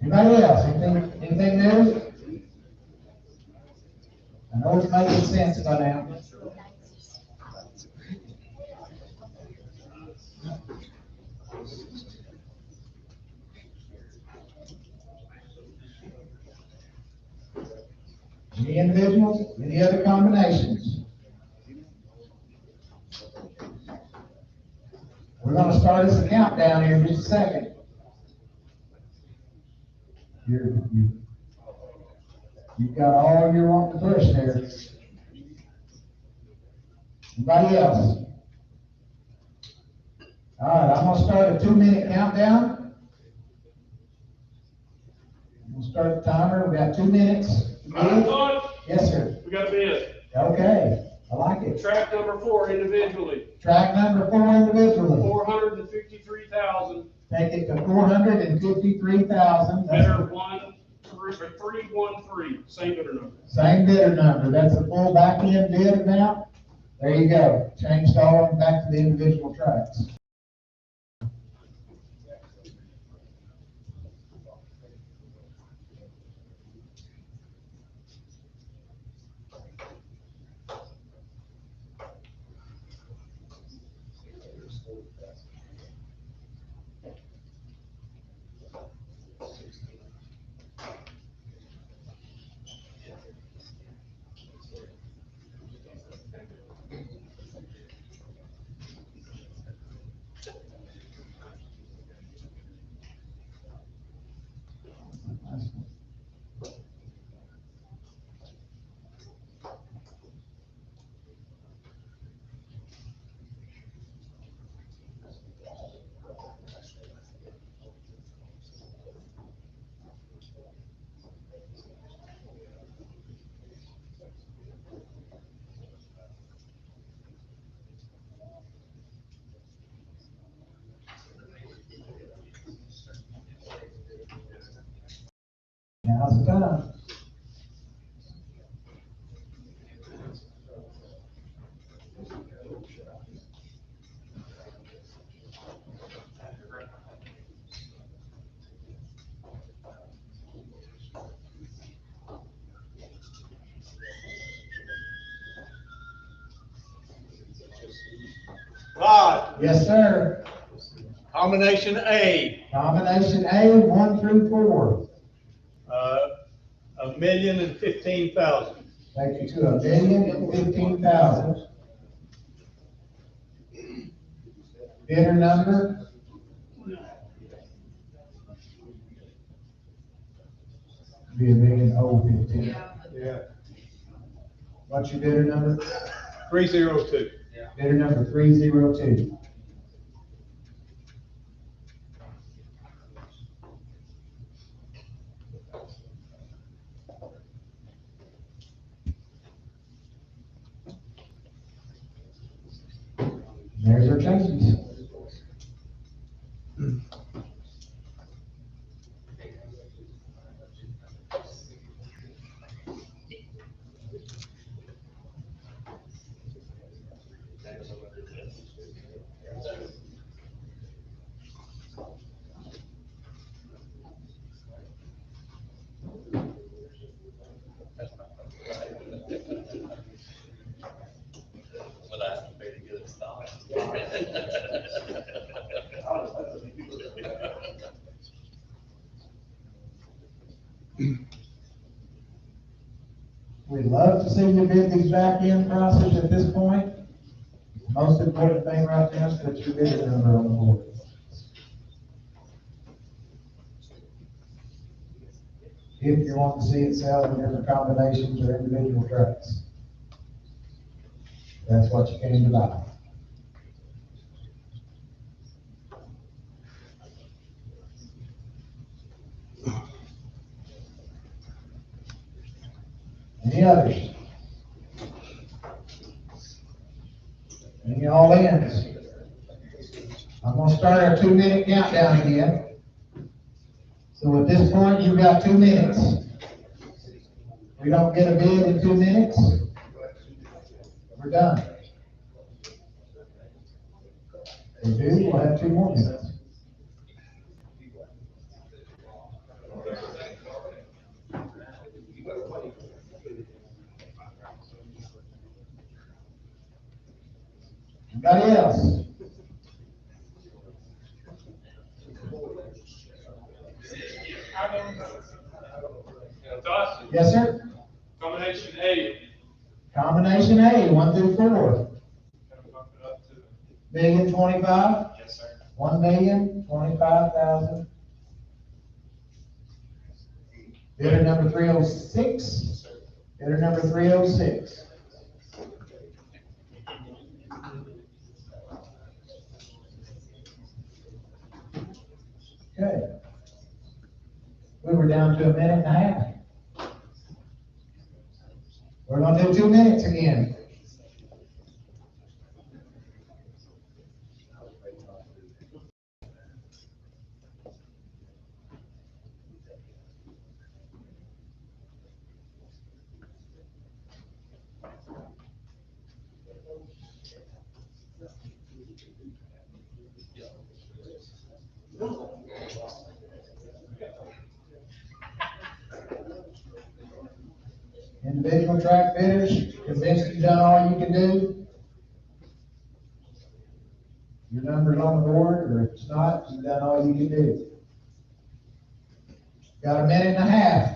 Anybody else? Anything new? I know it's making sense by now. Any individuals? Any other combinations? We're gonna start this countdown here in just a second. You've got all you're wanting to push there. Anybody else? All right, I'm gonna start a 2-minute countdown. We'll start the timer. We got 2 minutes. Todd, Yes, sir. we got a bid. Okay, I like it. Track number 4 individually, Track number 4 individually. 453,000. Take it to 453,000. Bidder 313, same bidder number. Same bidder number. That's the full back end bid amount. There you go. Changed all of them back to the individual tracks. Now's the time. Rod, Yes, sir. combination A, Combination A, 1 through 4. $1,015,000. Take you to 1,015,000. Bidder number. Be 1,015,000. Yeah. What's your bidder number? 302. Bidder number 302. There's our changes. We'd love to see you bid these back-end prices at this point. Most important thing right now is put your bidder number on the board. If you want to see it sell in different combinations or individual trucks. That's what you came to buy. Any others? Any all ends? I'm gonna start our 2-minute countdown again. So at this point, you've got 2 minutes. We don't get a bid in 2 minutes, we're done. If we do, we'll have 2 more minutes. Anybody else? Dawson, Yes, sir? combination A, Combination A, 1 through 4. can I bump it up to? 1,025,000, Yes, sir. 1,025,000. Bidder number 306. Bidder number 306. Okay. We were down to 1.5 minutes. We're gonna do 2 minutes again. Individual track bidders, convinced you've done all you can do? Your number's on the board, or if it's not, you've done all you can do. Got 1.5 minutes.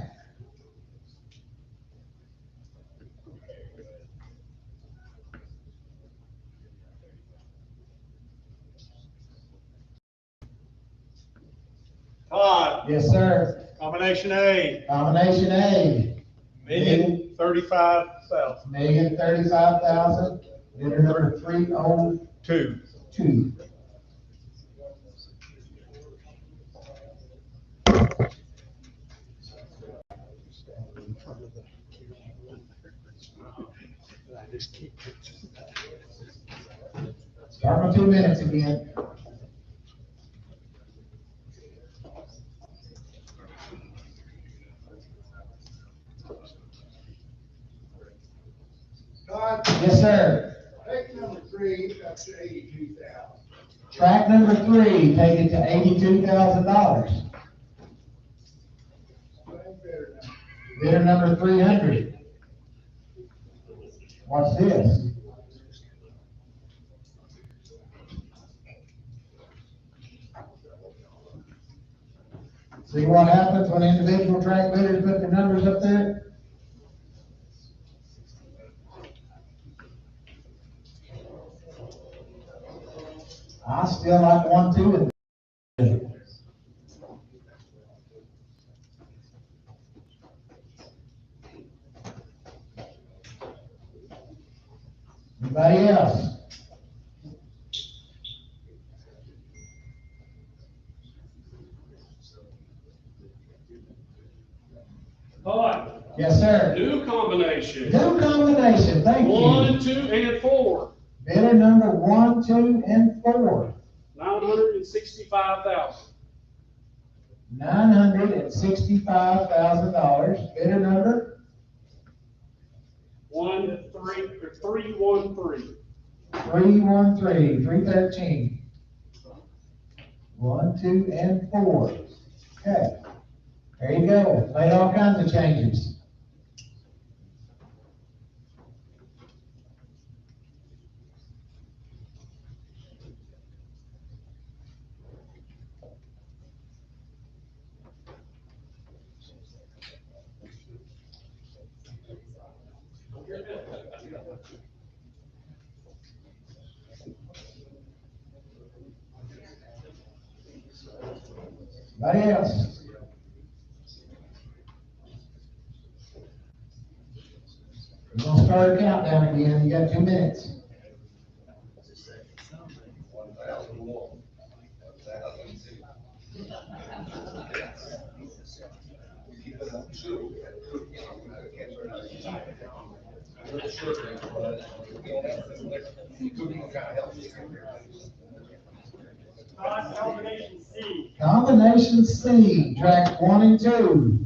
Todd, Yes, sir. combination A, Combination A, $1,035,000. 1,035,000. Bidder number 302. Two. Start my 2 minutes again. Yes, sir. Take number 3 up to 82,000. Track number 3, take it to $82,000. Same bidder now. Bidder number 300. What's this? See what happens when individual track bidders put their numbers up there? I still like 1, 2, and 3. Anybody else? Todd, Yes, sir. new combination. New combination, thank you. 1, 2, and 4, Bidder number 1, 2, and 4. $965,000. $965,000. Bidder number 313. 313, 313. 1, 2, and 4. Okay. There you go. Made all kinds of changes. Anybody else? We're gonna start a countdown again. You got 2 minutes. 1,001. 1,002. Keep it up. Combination C, Combination C, tracks 1 and 2.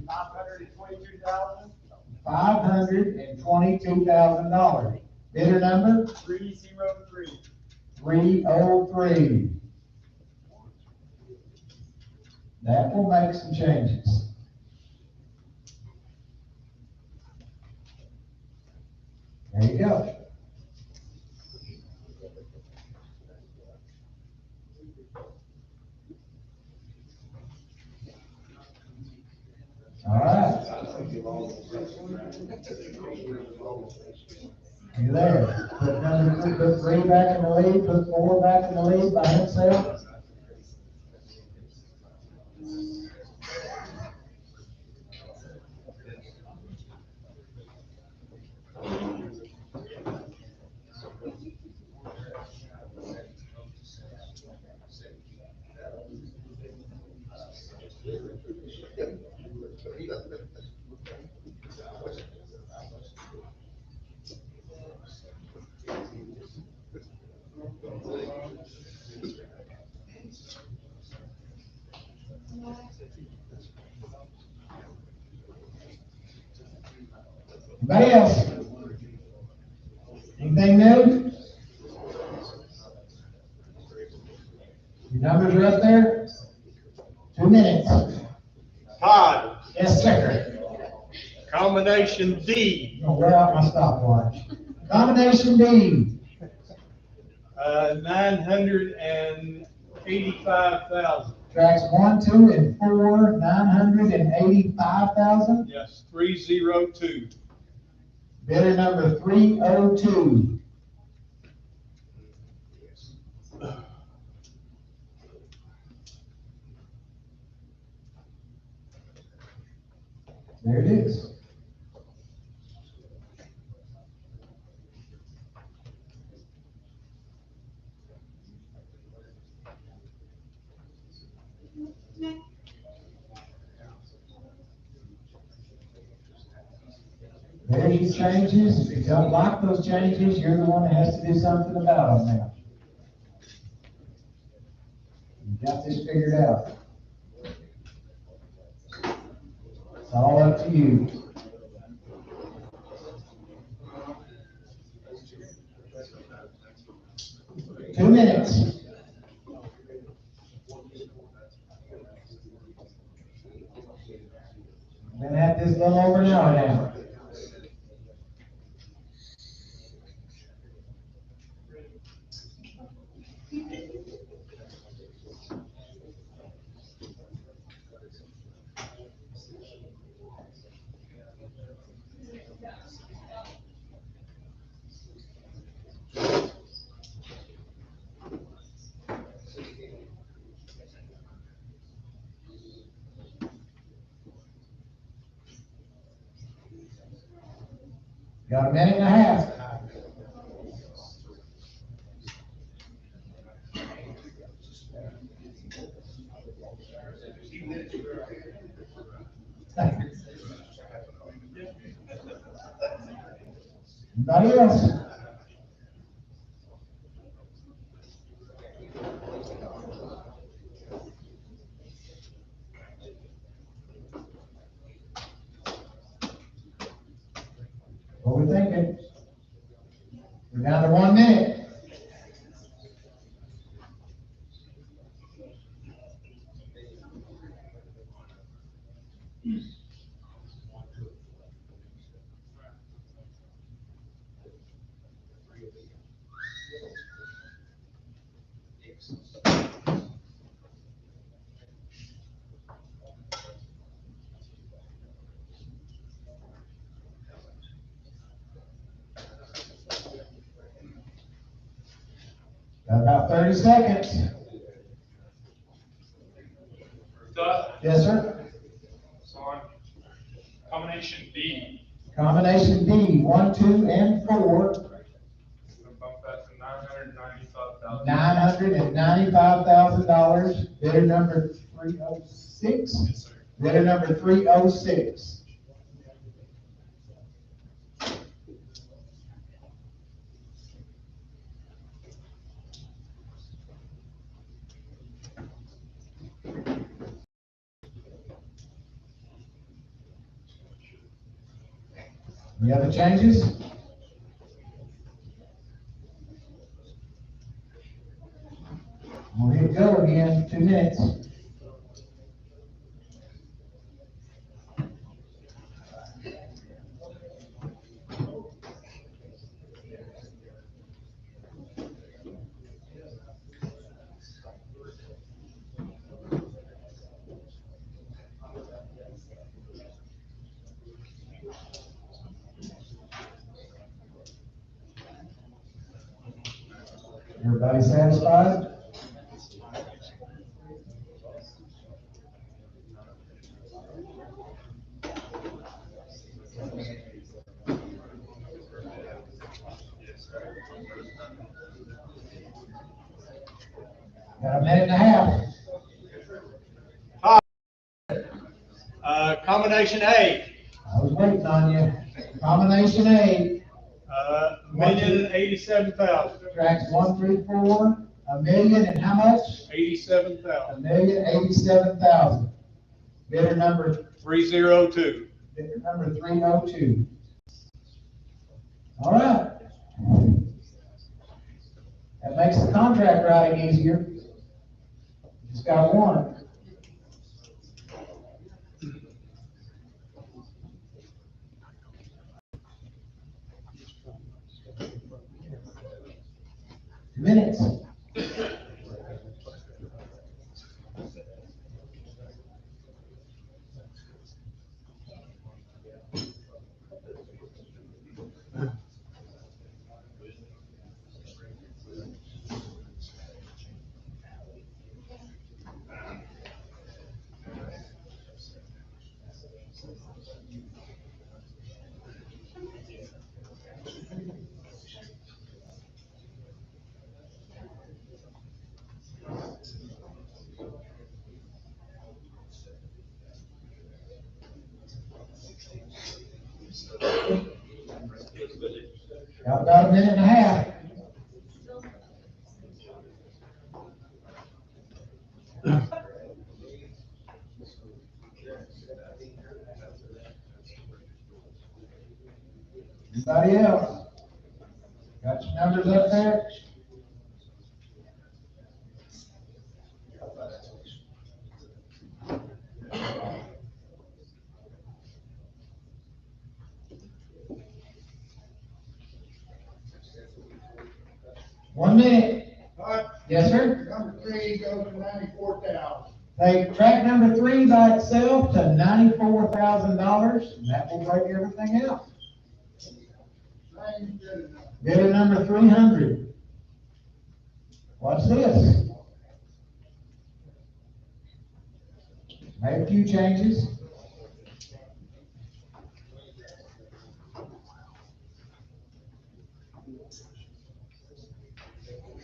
$522,000. Bidder number 303. 303. That will make some changes. There you go. All right. You there. Put number 3, put 3 back in the lead, put 4 back in the lead by himself. Anybody else? Anything new? Your numbers are up there? 2 minutes. Todd, Yes, sir. combination D, I'm gonna wear out my stopwatch. Combination D, 985,000. tracks 1, 2, and 4, 985,000. Yes, 302. Bidder number 302. There it is. There's your changes. If you don't like those changes, you're the one that has to do something about them now. You got this figured out. It's all up to you. Been at this a little over an hour now. Got a minute and a half. Anybody else? What we thinking? We're down to 1 minute. Got about 30 seconds. Duh, Yes, sir. it's on combination B. Combination D, 1, 2, and 4, Gonna bump that to $995,000. $995,000. Bidder number 306. Yes, sir. Bidder number 306. Any other changes? We'll hit go again, 2 minutes. Everybody satisfied? Got a minute and a half. Combination A, I was waiting on you. Combination A, $1,087,000. tracks 1 through 4, a million and how much? $87,000. $1,087,000. Bidder number, 302. bidder number 302. All right. That makes the contract writing easier. Just got one. Minutes. Got about a minute and a half. Anybody else? Got your numbers up there? 1 minute. Todd, Yes, sir? number three goes to 94,000. Take track number 3 by itself to $94,000, and that will break everything out. Same, good enough. Bidder number 300. Watch this. Made a few changes.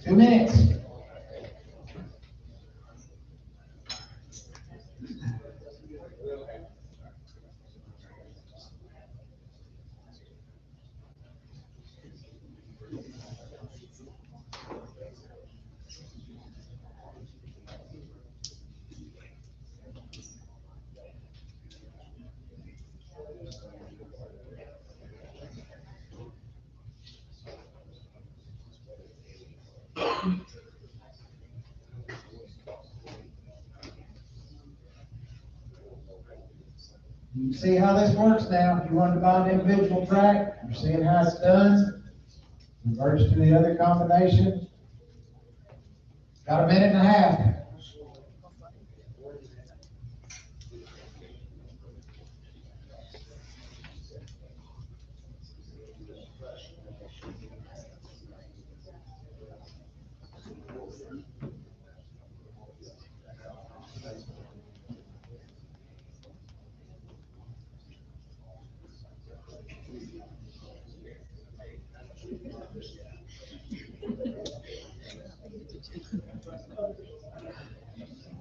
Two minutes. You see how this works now. If you want to buy an individual track, you're seeing how it's done. Reverse to the other combination. Got a minute and a half.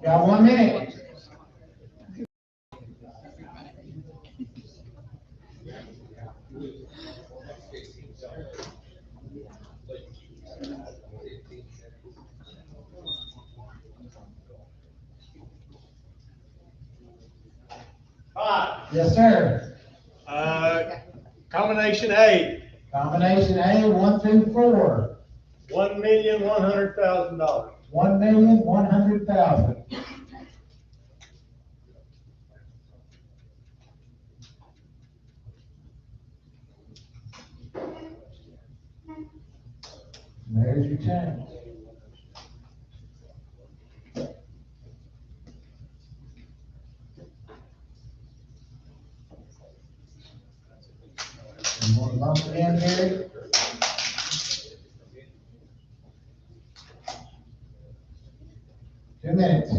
Got 1 minute. Five. Yes, sir. Combination A, Combination A, 1 through 4. $1,100,000. 1,100,000. There's your change. You want to bump it in, Gary? Two minutes.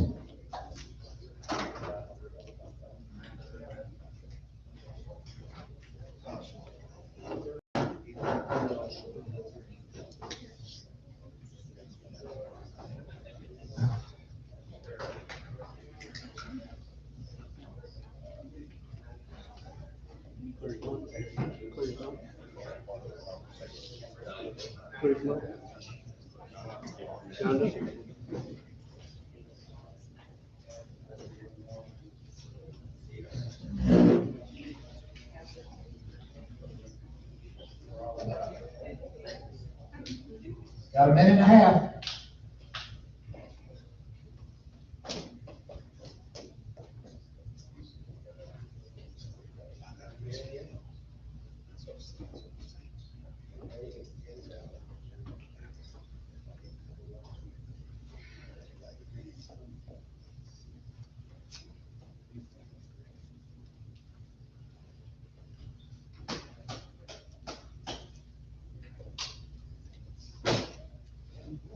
Got a minute and a half.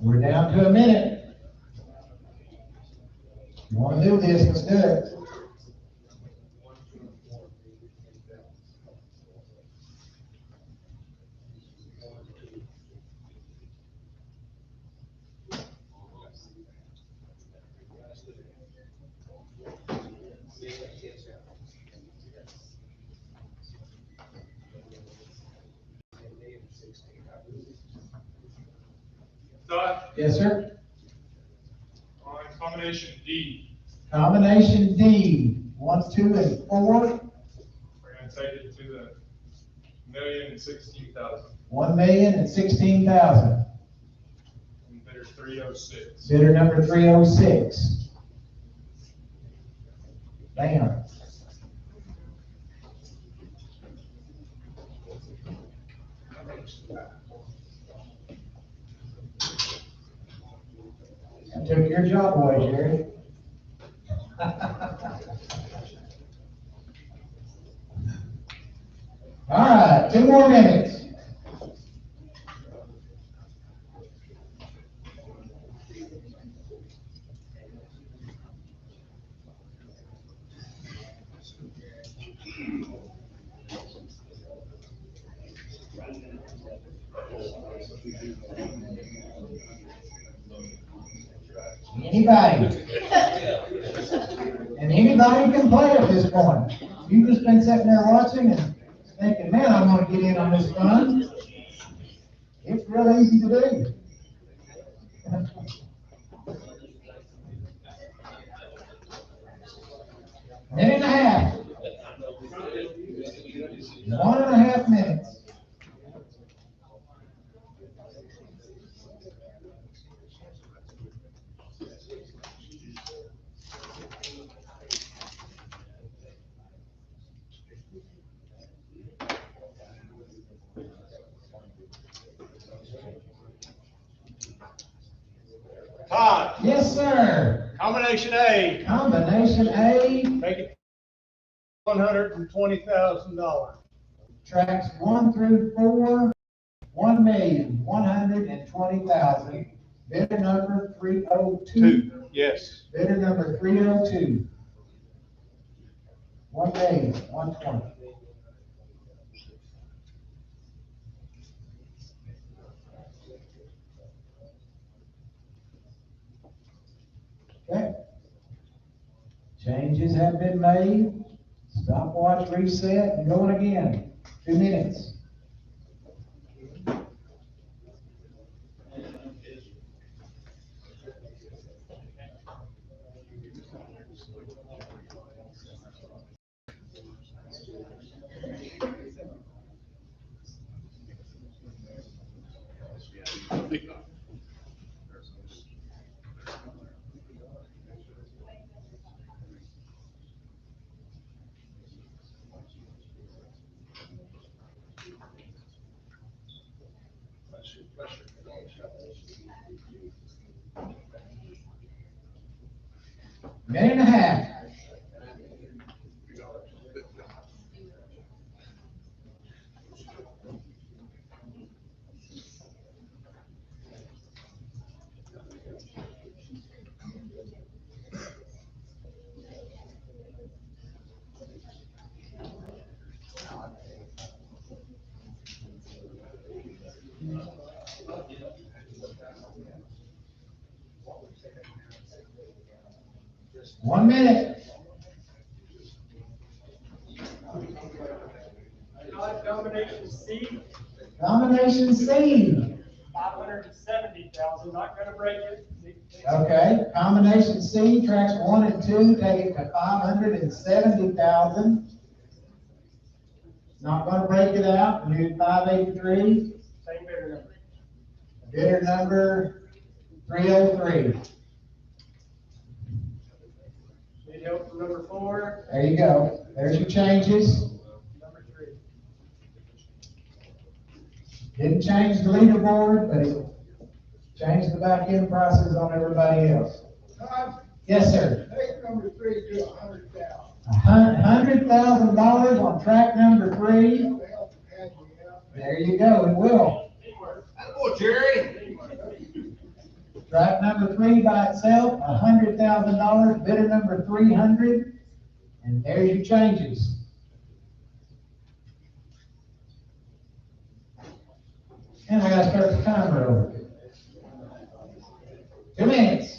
We're down to a minute. You want to do this, let's do it. Todd, Yes, sir. on combination D, Combination D, 1, 2, and 4. we're gonna take it to the 1,016,000, 1,016,000. and bidder 306. Bidder number 306. Bam. your job away, Jerry. All right, 2 more minutes. Anybody? And anybody can play at this point. You've just been sitting there watching and thinking, man, I'm gonna get in on this fun. It's real easy to do. Minute and a half. 1.5 minutes. Todd, Yes, sir. combination A, Combination A, make it $120,000. tracks 1 through 4, 1,120,000. Bidder number 302. Yes. Bidder number 302. 1,120,000. Okay. Changes have been made. Stopwatch reset and going again. 2 minutes. Minute and a half. One minute. Combination C, Combination C. 570,000, not gonna break it. Okay, combination C, tracks 1 and 2, take it to 570,000. Not gonna break it out, do 583. Same bidder number. Bidder number 303. Need help from number 4, There you go. There's your changes. number 3. Didn't change the leaderboard, but it changed the back end prices on everybody else. Todd, Yes, sir. take number 3 to 100,000. $100,000 on track number 3. They'll have you out. There you go, it will. Oh, Jerry. Track number 3 by itself, $100,000, bidder number 300, and there's your changes. And I gotta start the timer over. 2 minutes.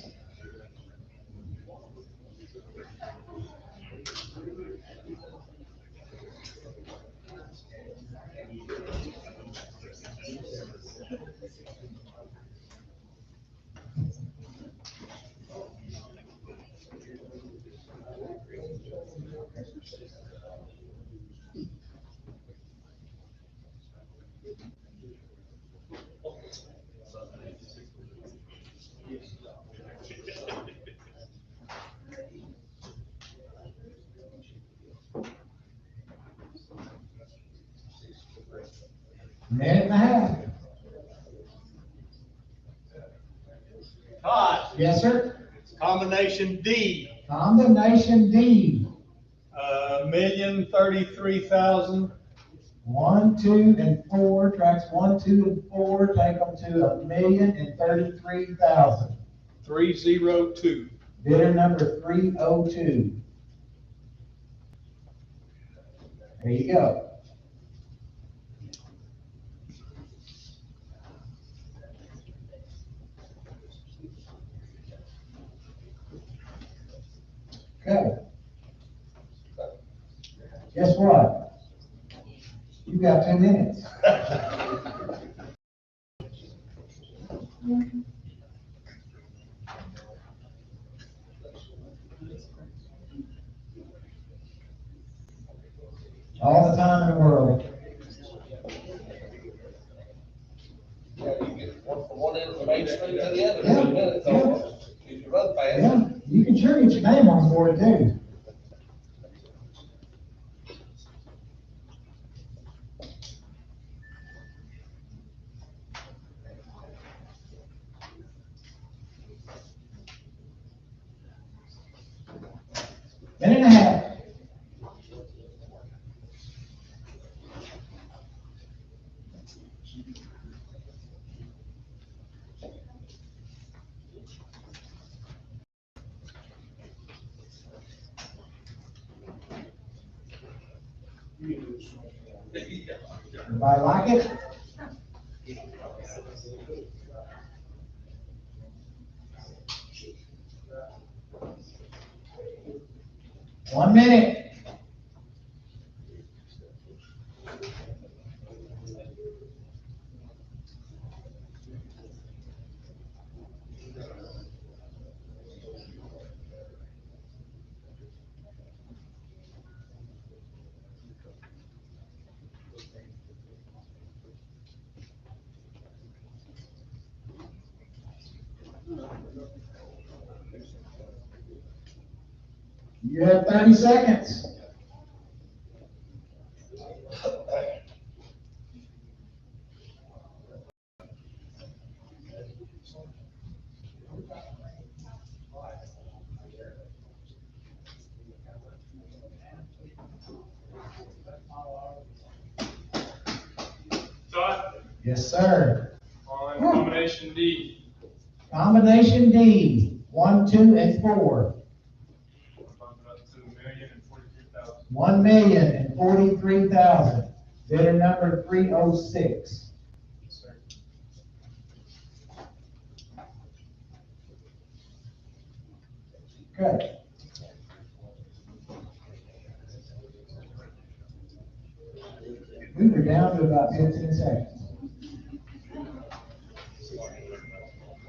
Minute and a half. Todd, Yes, sir. Combination D, Combination D, $1,033,000. 1, 2, and 4, tracks 1, 2, and 4, take them to $1,033,000. 302. Bidder number 302. There you go. Okay. Guess what? You got 2 minutes. All the time in the world. Yeah, you get one from one end of the main street to the other in Yeah, 2 minutes almost. If you run fast. Yeah, you can sure get your name on the board too. Minute and a half. Everybody like it? One minute. You have 30 seconds. Todd, Yes, sir. on combination D, Combination D, 1, 2, and 4. bump it up to $1,043,000. 1,043,000. Bidder number 306. Sir. Okay. We were down to about 15 seconds.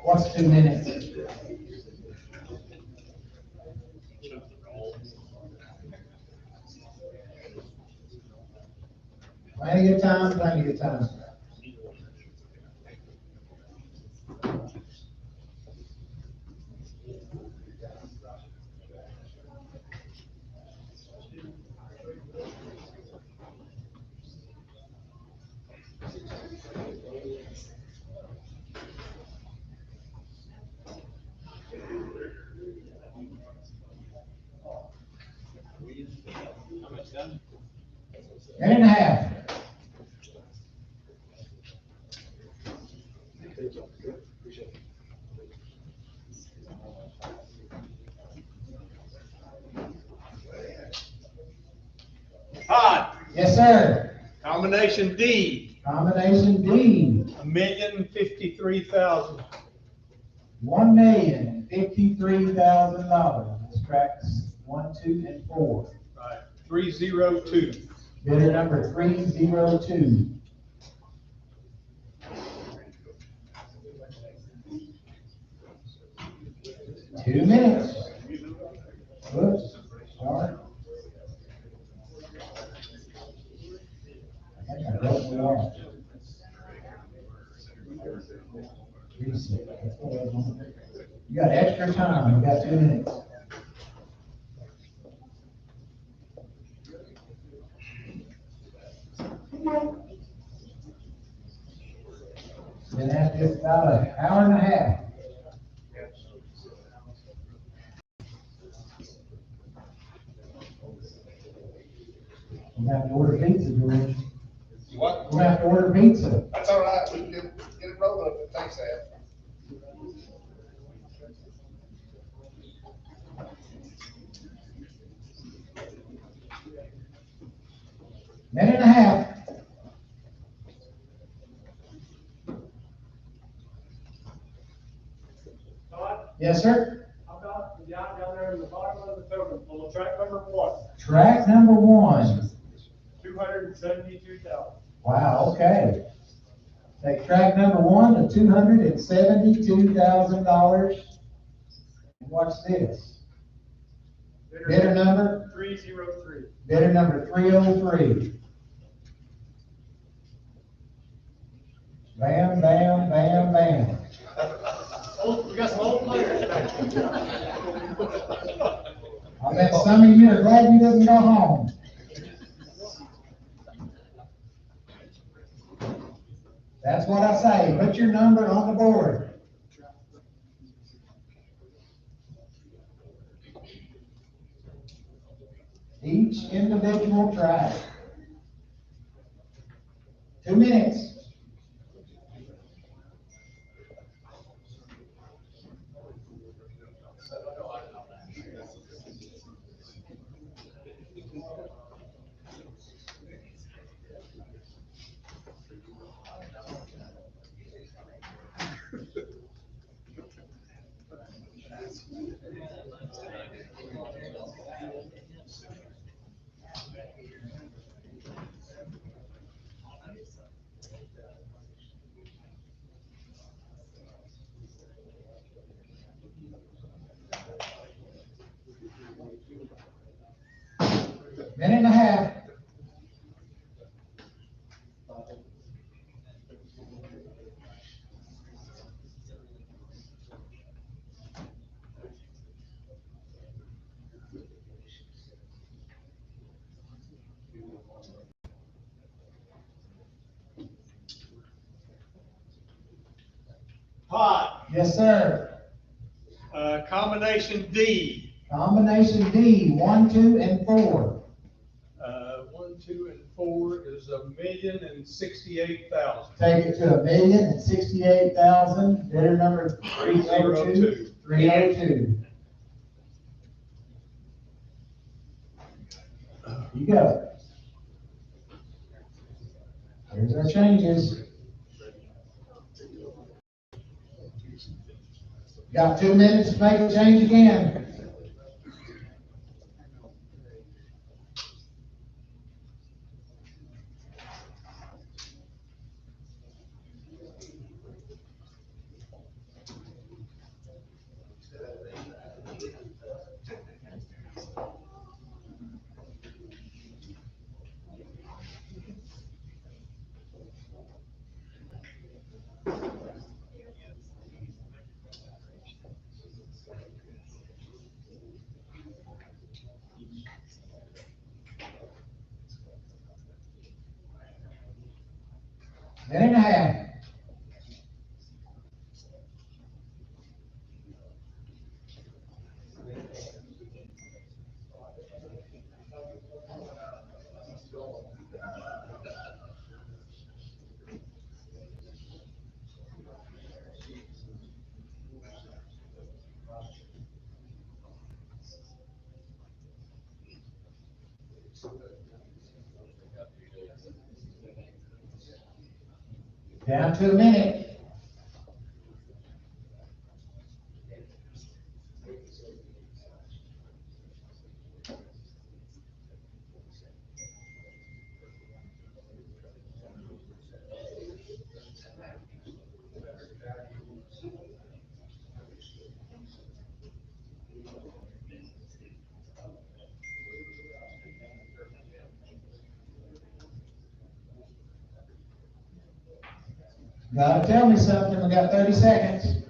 What's 2 minutes? Plenty of time, plenty of time. Minute and a half. Todd, Yes, sir. combination D, Combination D, $1,053,000. $1,053,000. This tracks 1, 2, and 4. Right, 302. Bidder number 302. Two minutes. Oops, sorry. I think I broke my watch. You got extra time, you got 2 minutes. Been at this about an hour and a half. We're gonna have to order pizza. That's all right, we can get it rolling if it takes that. Minute and a half. Todd, Yes, sir. how about the guy down there in the bottom of the totem pole, track number one, Track number one. 272,000. Wow, okay. Take track number one to $272,000. Watch this. Bidder number? 303. Bidder number 303. Bam, bam, bam, bam. We got some old players back here. I bet some of you are glad you didn't go home. That's what I say. Put your number on the board. Each individual track. 2 minutes. Minute and a half. Todd, Yes, sir. combination D. Combination D, 1, 2, and 4. 1, 2, and 4 is $1,068,000. Take it to $1,068,000. Bidder number 302. 302. You go. Here's our changes. Got 2 minutes to make a change again. Minute and a half. Down to a minute. Gotta tell me something. We got 30 seconds.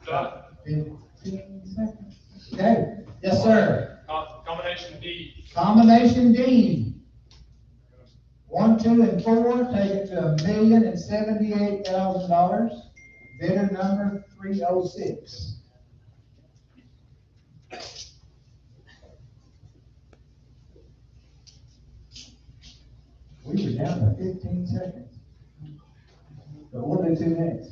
Todd, 15 seconds. Okay. Yes, sir. combination combination D. Combination D. 1, 2, and 4, take it to $1,078,000. Bidder number 306. We were down to 15 seconds. But we'll do 2 next.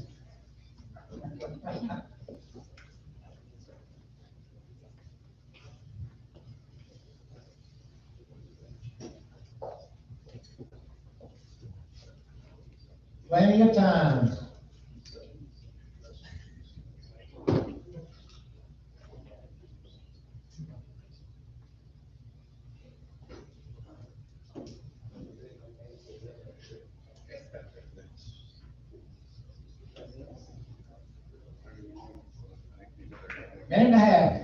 Plenty of time. Minute and a half.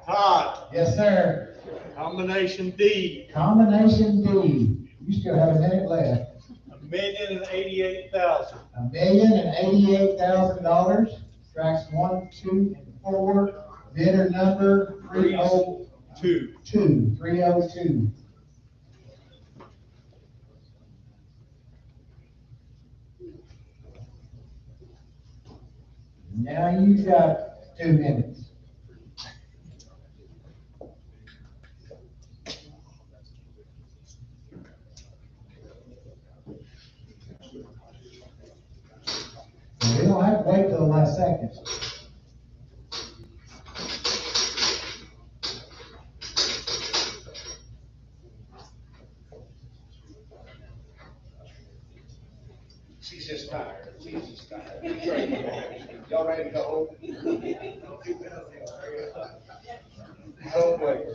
Todd, Yes, sir. combination D, Combination D. You still have a minute left. $1,088,000. $1,088,000. Tracks 1, 2, and 4. Bidder number 302. 302. Now you've got 2 minutes. And we don't have to wait till the last second. She's just tired. She's just tired. Y'all ready to go home? Oh, wait.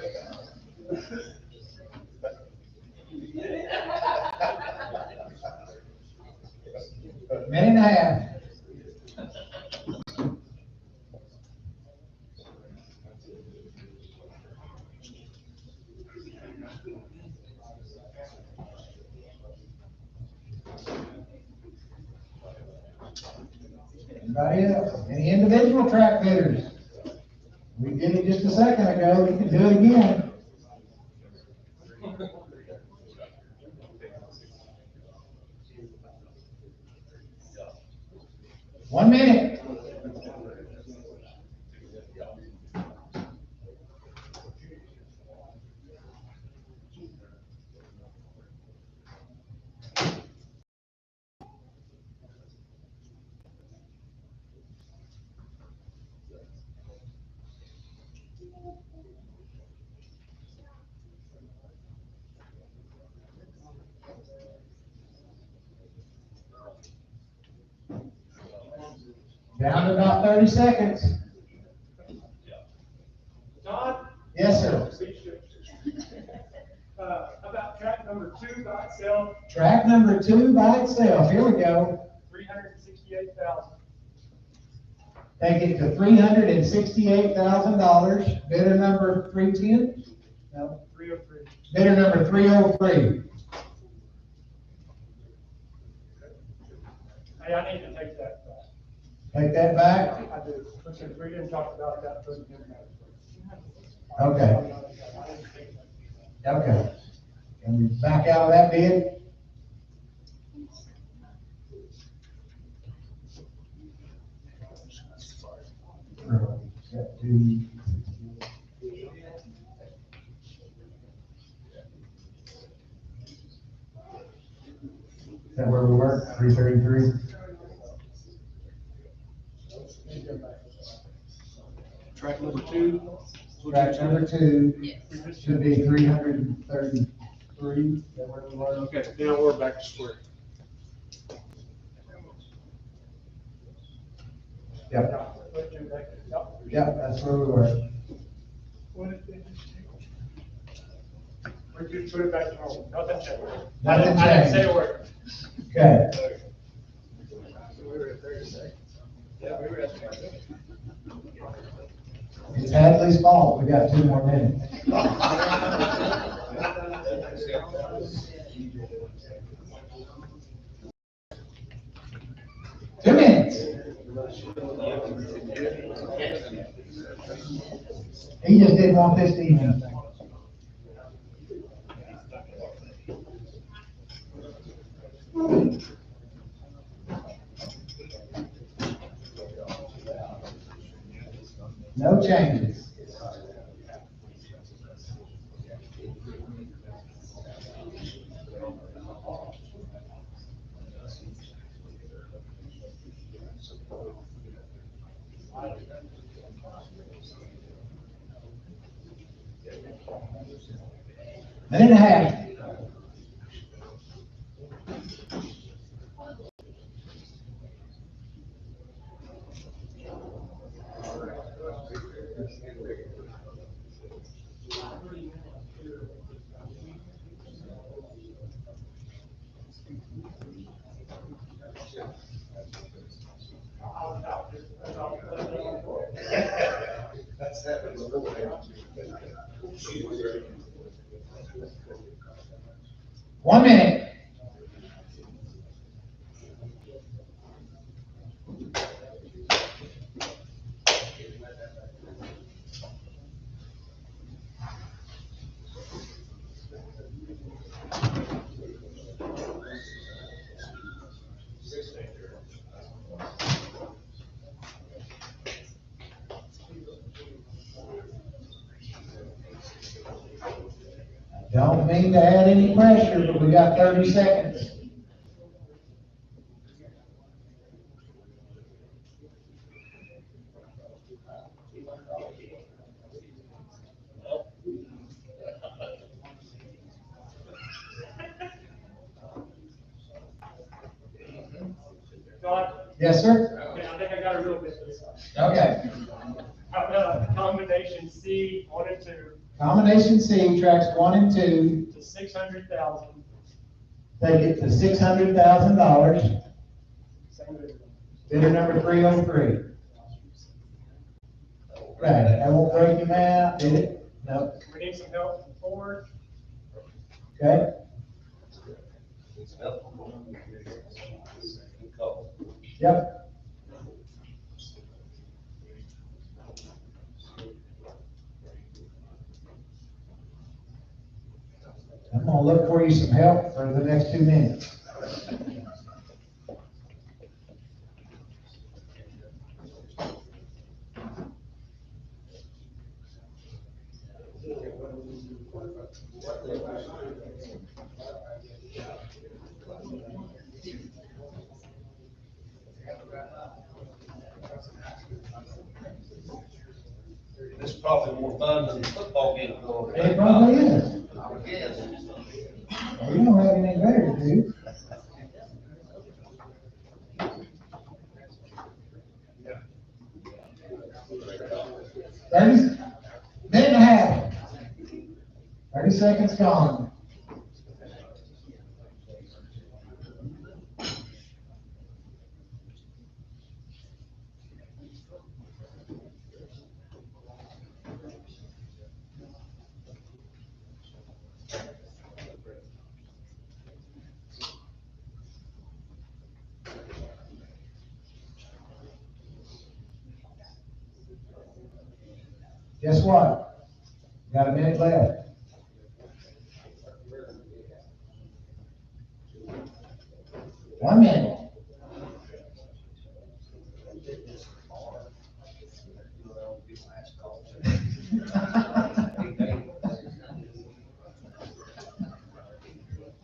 Minute and a half. Anybody else? Any individual track bidders? We did it just a second ago. We can do it again. One minute. Down to about 30 seconds. Todd? Yes, sir. About track number 2 by itself, Track number 2 by itself. Here we go. $368,000. Take it to $368,000. Bidder number 310? No. 303. Bidder number 303. Hey, I need to take that back. Take that back. I do, because we didn't talk about that. Okay. Okay. Can we back out of that bid? Is that where we were? 333? Track number 2. Track number 2 should be 333. Is that where we were? Okay, now we're back to square. Yep. Yep, that's where we were. We just put it back to normal, nothing changed. Nothing I didn't say changed. a word. Okay. It's Hadley's fault, we got 2 more minutes. 2 minutes. He just didn't want this to even. No changes. Minute and a half. That's happened before. 1 minute. Don't mean to add any pressure, but we got 30 seconds. John, Yes, sir? okay, I think I got a real bit this time. Okay. Combination C, 1 and 2, Combination C, tracks 1 and 2, to 600,000, take it to $600,000. same bid. Bidder number 303. Right, that won't break him out, did it? No. We need some help from Ford. Okay? Yep. I'm gonna look for you some help for the next 2 minutes. This is probably more fun than the football game going. It probably is. I would guess. We don't have anything better to do. Minute and a half. 30 seconds gone. Guess what? Got a minute left. One minute.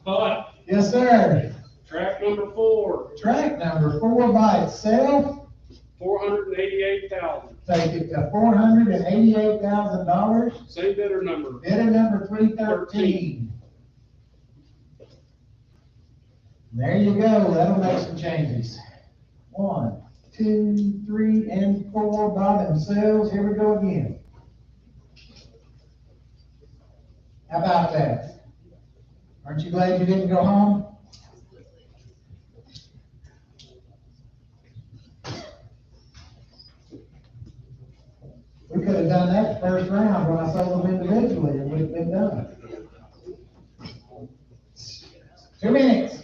But Yes, sir. track number 4, Track number 4 by itself, $488,000. take it to $488,000. Same bidder number. Bidder number 313. There you go, that'll make some changes. 1, 2, 3, and 4 by themselves, here we go again. How about that? Aren't you glad you didn't go home? done that first round when I sold them individually, it would have been done. 2 minutes.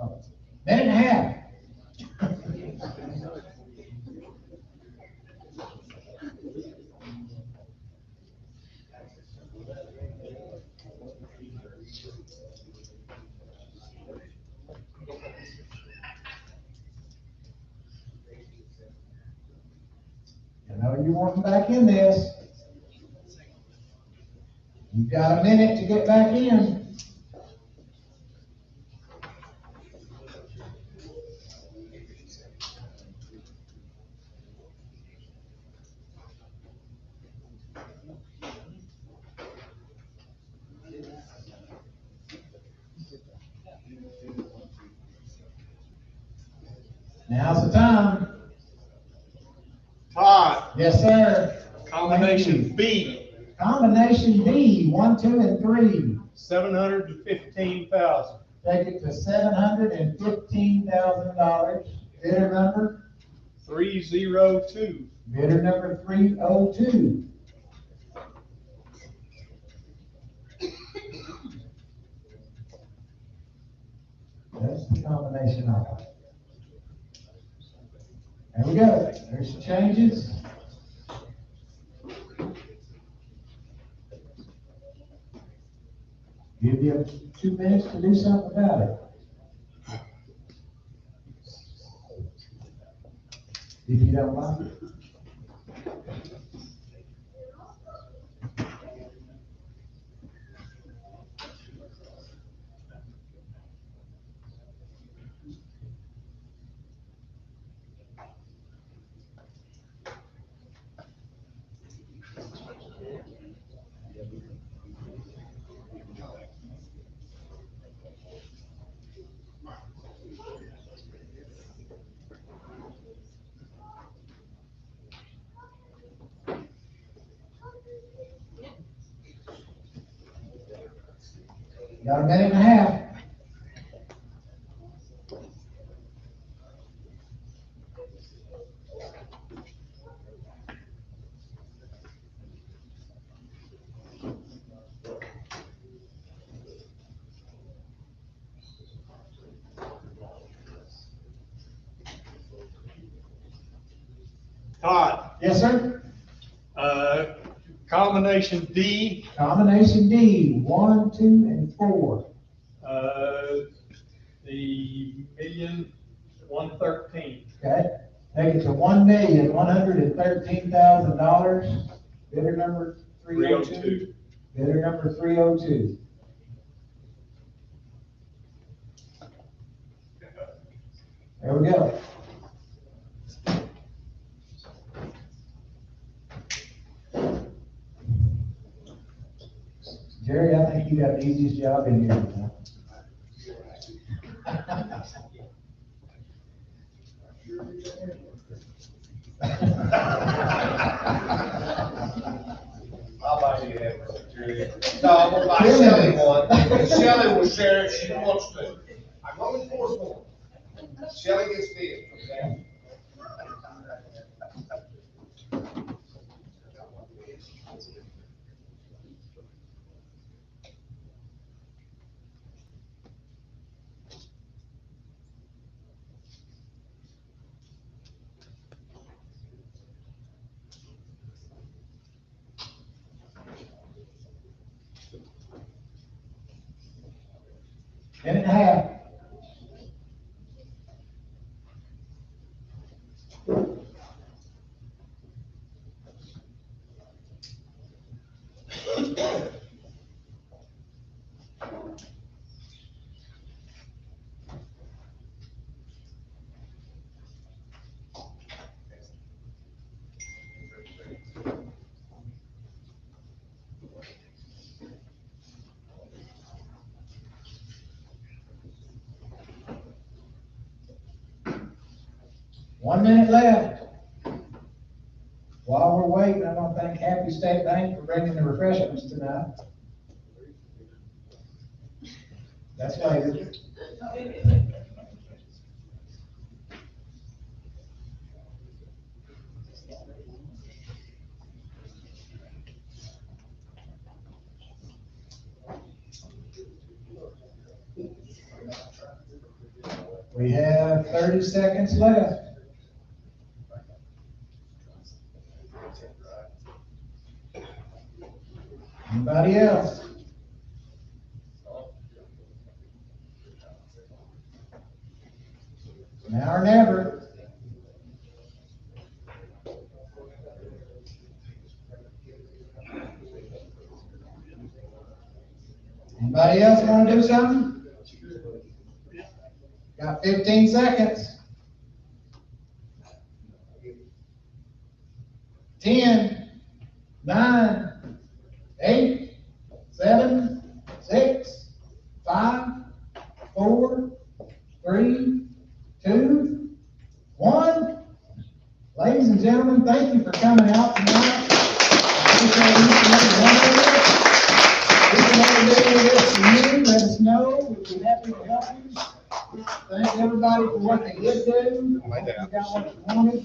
Oh, minute and a half. I know you want them back in this. You've got a minute to get back in. Now's the time. Todd, Yes, sir. combination B, Combination B, 1, 2, and 3. 715,000. Take it to $715,000. Bidder number? 302. Bidder number 302. That's the combination offer. There we go. There's the changes. Give you 2 minutes to do something about it. If you don't mind. Got a minute and a half. Todd, Yes, sir. combination D, Combination D, 1, 2, and 4. the 1,113,000. Okay, take it to $1,113,000. Bidder number 302. 302. Bidder number 302. There we go. Jerry, I think you got the easiest job in here. I'll buy you that, Jerry. No, I'm gonna buy Shelley one. Shelley will share if she wants to. I'm only force one. Shelley gets bid, okay? Minute and a half. 1 minute left. While we're waiting, I want to thank Happy State Bank for bringing the refreshments tonight. That's later. We have 30 seconds left. Anybody else? Now or never. Anybody else want to do something? Got 15 seconds. 10, 9, 8, 7, 6, 5, 4, 3, 2, 1. Ladies and gentlemen, thank you for coming out tonight. Appreciate each and every one of you. If you want to do this for you, let us know. We'd be happy to help you. Thank everybody for what they did do. I hope you got what you wanted.